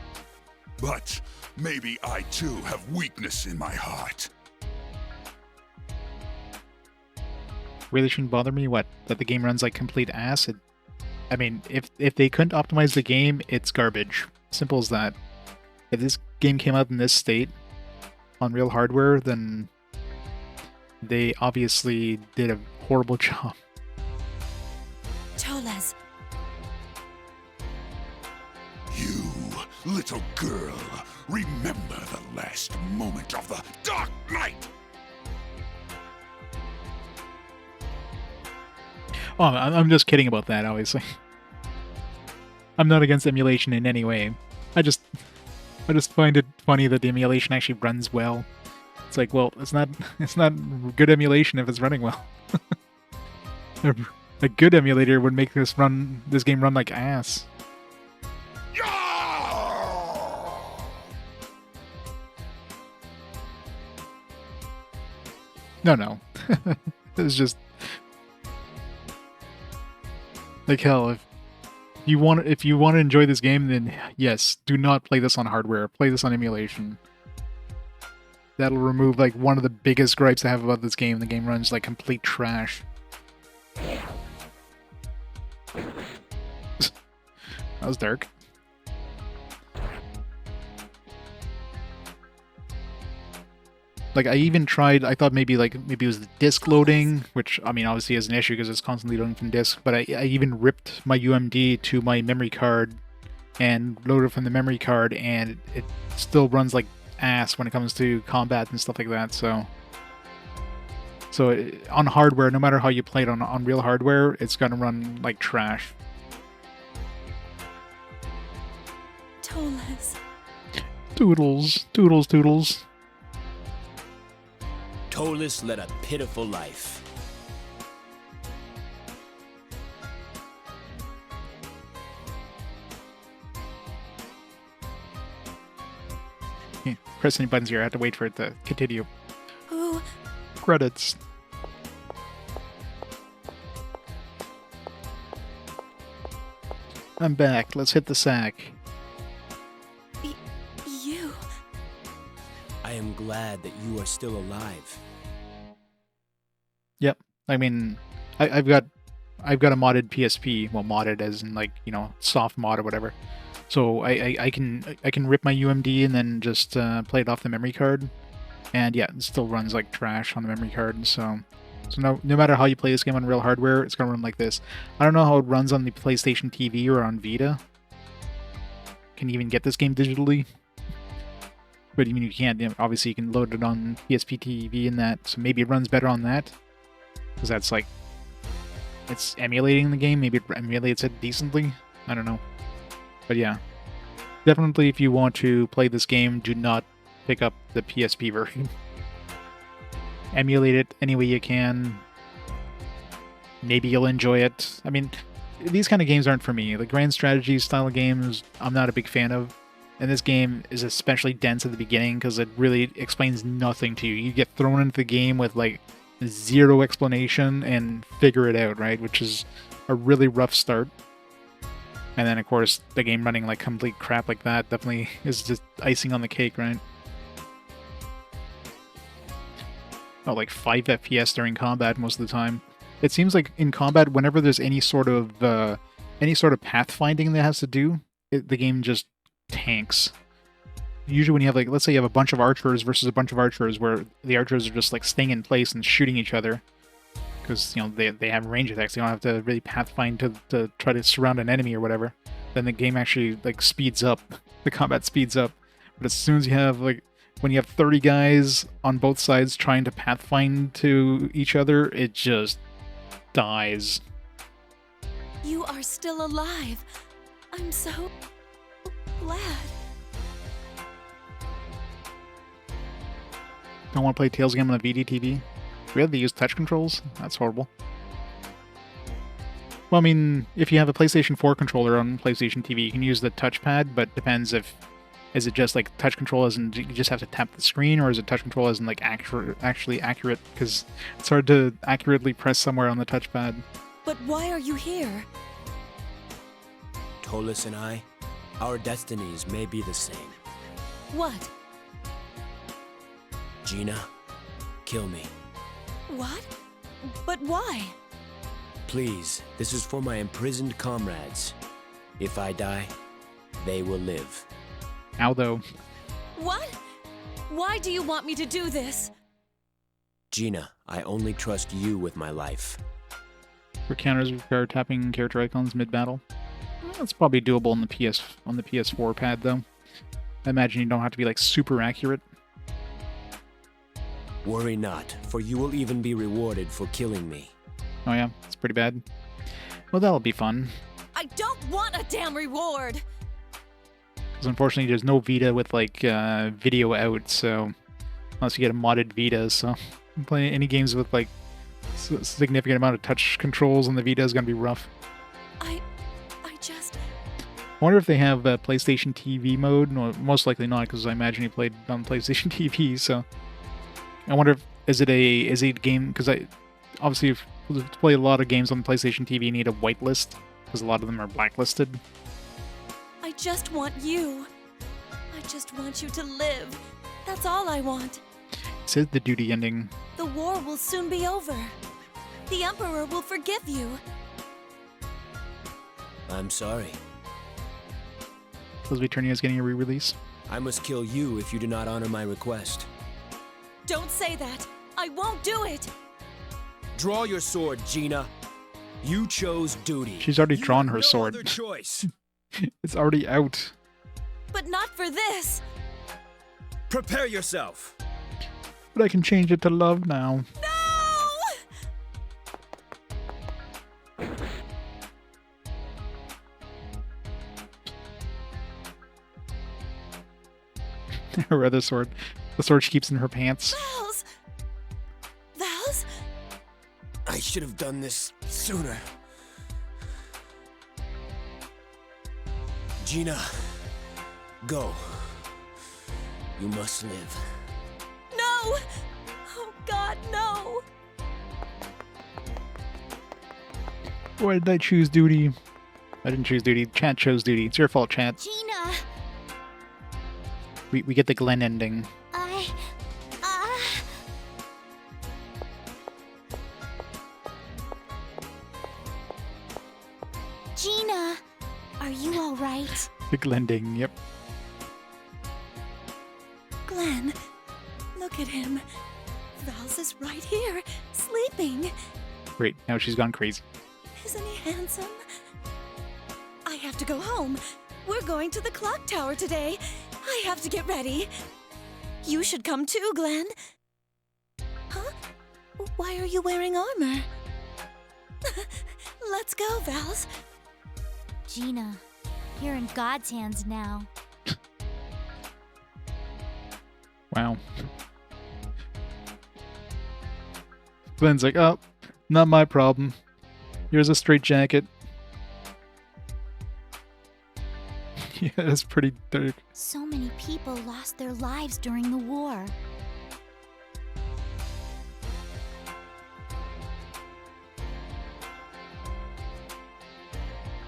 But maybe I too have weakness in my heart. Really shouldn't bother me, what? That the game runs like complete ass? I mean, if they couldn't optimize the game, it's garbage. Simple as that. If this game came out in this state, on real hardware, then they obviously did a horrible job. Toles. You, little girl, remember the last moment of the Dark Knight! Oh, I'm just kidding about that, obviously. I'm not against emulation in any way. I just find it funny that the emulation actually runs well. It's like, well, it's not good emulation if it's running well. A good emulator would make this game run like ass. No. It's just like, hell, if you want to enjoy this game, then yes, do not play this on hardware. Play this on emulation. That'll remove like one of the biggest gripes I have about this game. The game runs like complete trash. That was dark. Like, I even tried, I thought maybe it was the disk loading, which, I mean, obviously is an issue because it's constantly loading from disk, but I even ripped my UMD to my memory card and loaded from the memory card, and it still runs like ass when it comes to combat and stuff like that, so on hardware, no matter how you play it on real hardware, it's gonna run like trash. Toles. Toodles. Toodles. Toles led a pitiful life. Press any buttons here, I have to wait for it to continue. Who? Credits. I'm back, let's hit the sack. You? I am glad that you are still alive. Yep. I mean, I've got a modded PSP. Well, modded as in, like, soft mod or whatever. So I can rip my UMD and then just play it off the memory card, and yeah, it still runs like trash on the memory card. So no matter how you play this game on real hardware, it's gonna run like this. I don't know how it runs on the PlayStation TV or on Vita. Can you even get this game digitally? But even if you can't, obviously you can load it on PSP TV and that, so maybe it runs better on that. Because that's like, it's emulating the game, maybe it emulates it decently? I don't know. But yeah. Definitely if you want to play this game, do not pick up the PSP version. Emulate it any way you can. Maybe you'll enjoy it. I mean, these kind of games aren't for me. The grand strategy style of games, I'm not a big fan of. And this game is especially dense at the beginning because it really explains nothing to you. You get thrown into the game with like zero explanation and figure it out, right? Which is a really rough start. And then, of course, the game running like complete crap like that definitely is just icing on the cake, right? Oh, like 5 FPS during combat most of the time. It seems like in combat, whenever there's any sort of pathfinding that has to do, the game just tanks. Usually when you have, like, let's say you have a bunch of archers versus a bunch of archers where the archers are just like staying in place and shooting each other because, you know, they have range attacks. They don't have to really pathfind to try to surround an enemy or whatever. Then the game actually like speeds up. The combat speeds up. But as soon as you have like when you have 30 guys on both sides trying to pathfind to each other, it just dies. You are still alive. I'm so glad. Don't want to play Tales game on a VDTV? Do we have to use touch controls? That's horrible. Well, I mean, if you have a PlayStation 4 controller on PlayStation TV, you can use the touchpad, but depends if... Is it just like touch control as in you just have to tap the screen, or is it touch control as in like actually accurate? Because it's hard to accurately press somewhere on the touchpad. But why are you here? Tolis and I, our destinies may be the same. What? Gena, kill me. What? But why? Please, this is for my imprisoned comrades. If I die, they will live. How though? What? Why do you want me to do this? Gena, I only trust you with my life. For counters require tapping character icons mid-battle. Well, that's probably doable on the PS4 pad though. I imagine you don't have to be like super accurate. Worry not, for you will even be rewarded for killing me. Oh yeah, it's pretty bad. Well, that'll be fun. I don't want a damn reward! Because unfortunately there's no Vita with like video out, so unless you get a modded Vita, so playing any games with like significant amount of touch controls on the Vita is going to be rough. I just... I wonder if they have PlayStation TV mode. No, most likely not, because I imagine you played on PlayStation TV, so... I wonder if... Is it a game... Because obviously, to play a lot of games on PlayStation TV, you need a whitelist, because a lot of them are blacklisted. I just want you. I just want you to live. That's all I want. It says the duty ending. The war will soon be over. The Emperor will forgive you. I'm sorry. Does Eternia is getting a re-release? I must kill you if you do not honor my request. Don't say that. I won't do it. Draw your sword, Gena. You chose duty. She's already drawn You her have no sword. other choice. It's already out. But not for this. Prepare yourself. But I can change it to love now. No! Her other sword. The sword she keeps in her pants. Vals! Vals? I should have done this sooner. Gena, go. You must live. No! Oh God, no! Why did I choose duty? I didn't choose duty. Chat chose duty. It's your fault, chat. Gena, We get the Glenn ending. Gena, are you all right? The Glending, yep. Glenn, look at him. Val's is right here, sleeping. Great, now she's gone crazy. Isn't he handsome? I have to go home. We're going to the clock tower today. I have to get ready. You should come too, Glenn. Huh? Why are you wearing armor? Let's go, Vals. Gena, you're in God's hands now. Wow. Glenn's like, oh, not my problem. Here's a straitjacket. Yeah, that's pretty dark. So many people lost their lives during the war.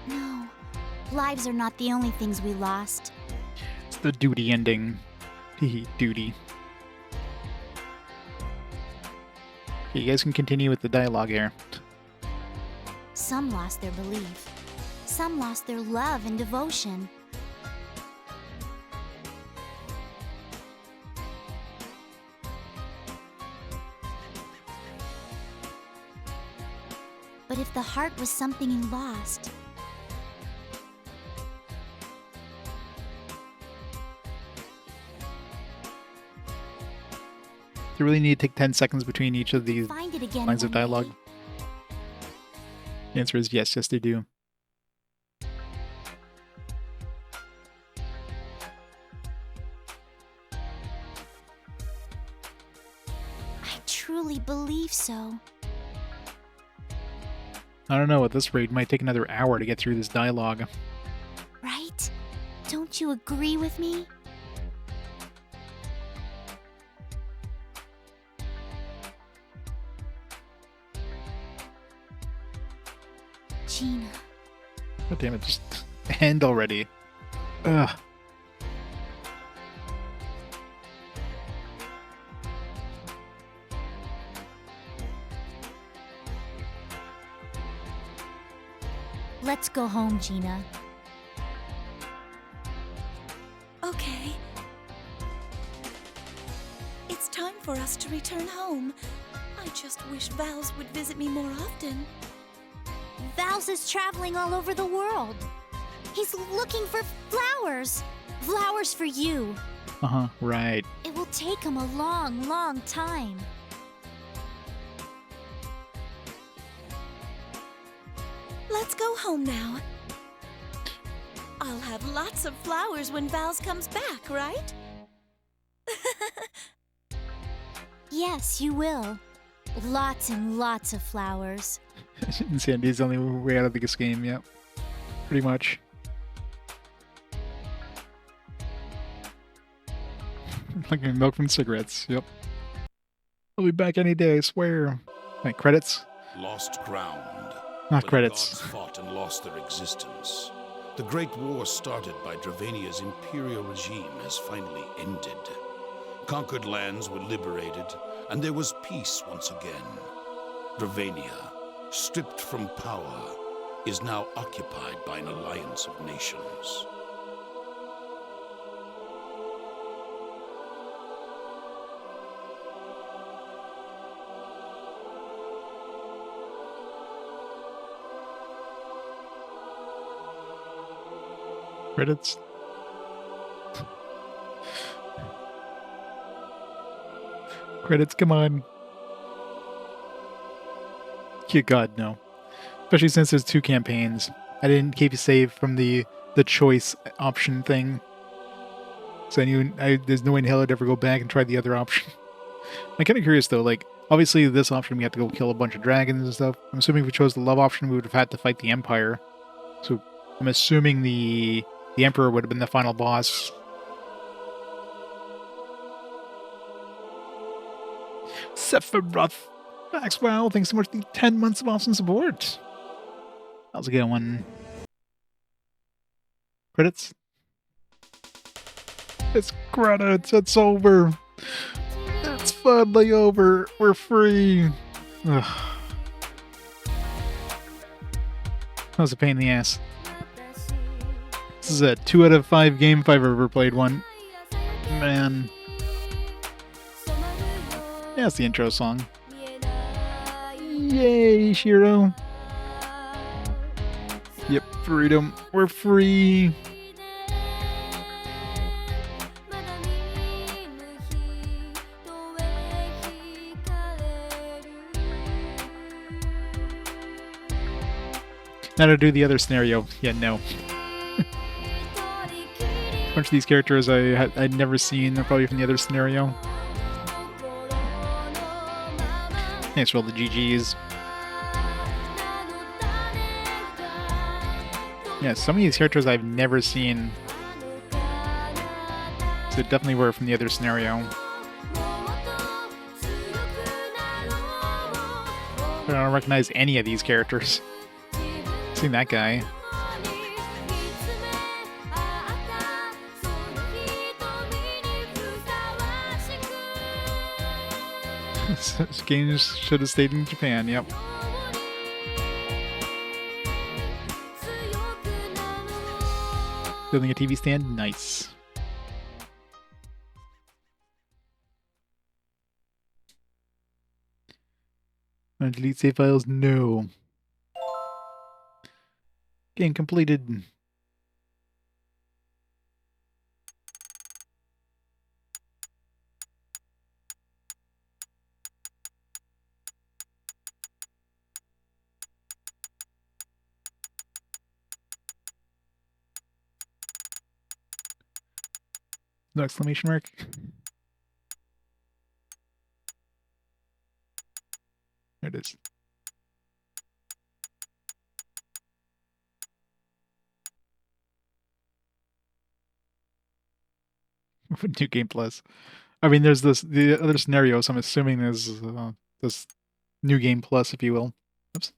No, lives are not the only things we lost. It's the duty ending. Hehe, duty. Okay, you guys can continue with the dialogue here. Some lost their belief. Some lost their love and devotion. But if the heart was something you lost, You really need to take 10 seconds between each of these find it again lines of one day. dialogue. The answer is yes, yes they do. I truly believe so. I don't know, at this rate, it might take another hour to get through this dialogue. Right? Don't you agree with me? Gena, God damn it, just end already. Ugh. let's go home, Gena. Okay. It's time for us to return home. I just wish Vals would visit me more often. Vals is traveling all over the world. He's looking for flowers. Flowers for you. Uh-huh, right. It will take him a long, long time. Let's go home now. I'll have lots of flowers when Vals comes back, right? Yes, you will. Lots and lots of flowers. Sandy's the only way out of this game, yep. Pretty much. Like milk from cigarettes, yep. I'll be back any day, I swear. Right, credits? Lost ground. Not where credits. The gods fought and lost their existence. The Great War started by Dravania's imperial regime has finally ended. Conquered lands were liberated, and there was peace once again. Dravania, stripped from power, is now occupied by an alliance of nations. Credits? Credits, come on. Good God, no. Especially since there's 2 campaigns. I didn't keep you safe from the choice option thing. So I knew there's no way in hell I'd ever go back and try the other option. I'm kind of curious though, like, obviously this option we have to go kill a bunch of dragons and stuff. I'm assuming if we chose the love option we would have had to fight the Empire. So I'm assuming the Emperor would have been the final boss. Sephiroth Maxwell, thanks so much for the 10 months of awesome support. How's it going? Credits? It's credits, it's over. It's finally over. We're free. Ugh. That was a pain in the ass. This is a 2 out of 5 game if I've ever played one. Man. Yeah, it's the intro song. Yay, Shiro. Yep, freedom. We're free. Now to do the other scenario. Yeah, no. A bunch of these characters I'd never seen. They're probably from the other scenario. Thanks for all the GGs. Yeah, some of these characters I've never seen. So they definitely were from the other scenario. I don't recognize any of these characters. Seen that guy. This game should have stayed in Japan, yep. Building a TV stand? Nice. Delete save files? No. Game completed. No exclamation mark. There it is. New Game Plus. I mean, there's the other scenario, so I'm assuming there's this New Game Plus, if you will. Oops.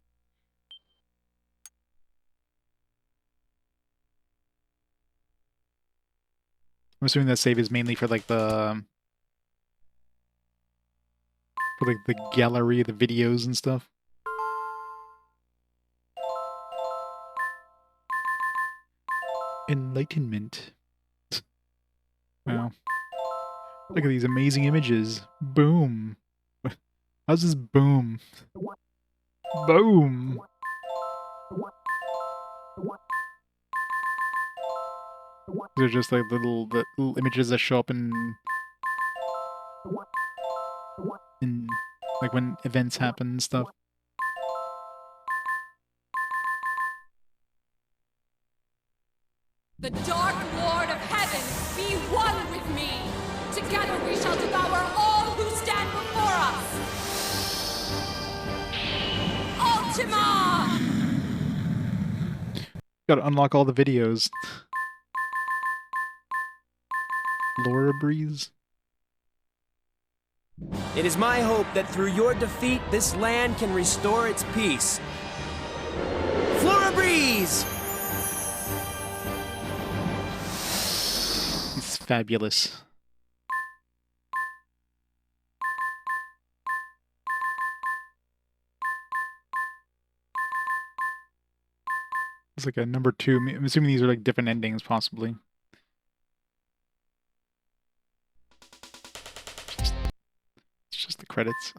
I'm assuming that save is mainly for like the gallery, the videos and stuff. Enlightenment. Wow. Look at these amazing images. Boom. How's this boom? Boom. They're just like the little images that show up in like when events happen and stuff. The Dark Lord of Heaven, be one with me! Together we shall devour all who stand before us! Ultima! Gotta unlock all the videos. Flora Breeze? It is my hope that through your defeat, this land can restore its peace. Flora Breeze! It's fabulous. It's like a number 2. I'm assuming these are like different endings, possibly. It's just the credits.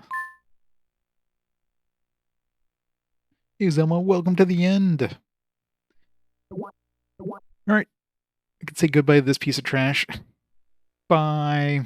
Hey Zelma, welcome to the end. Alright. I can say goodbye to this piece of trash. Bye.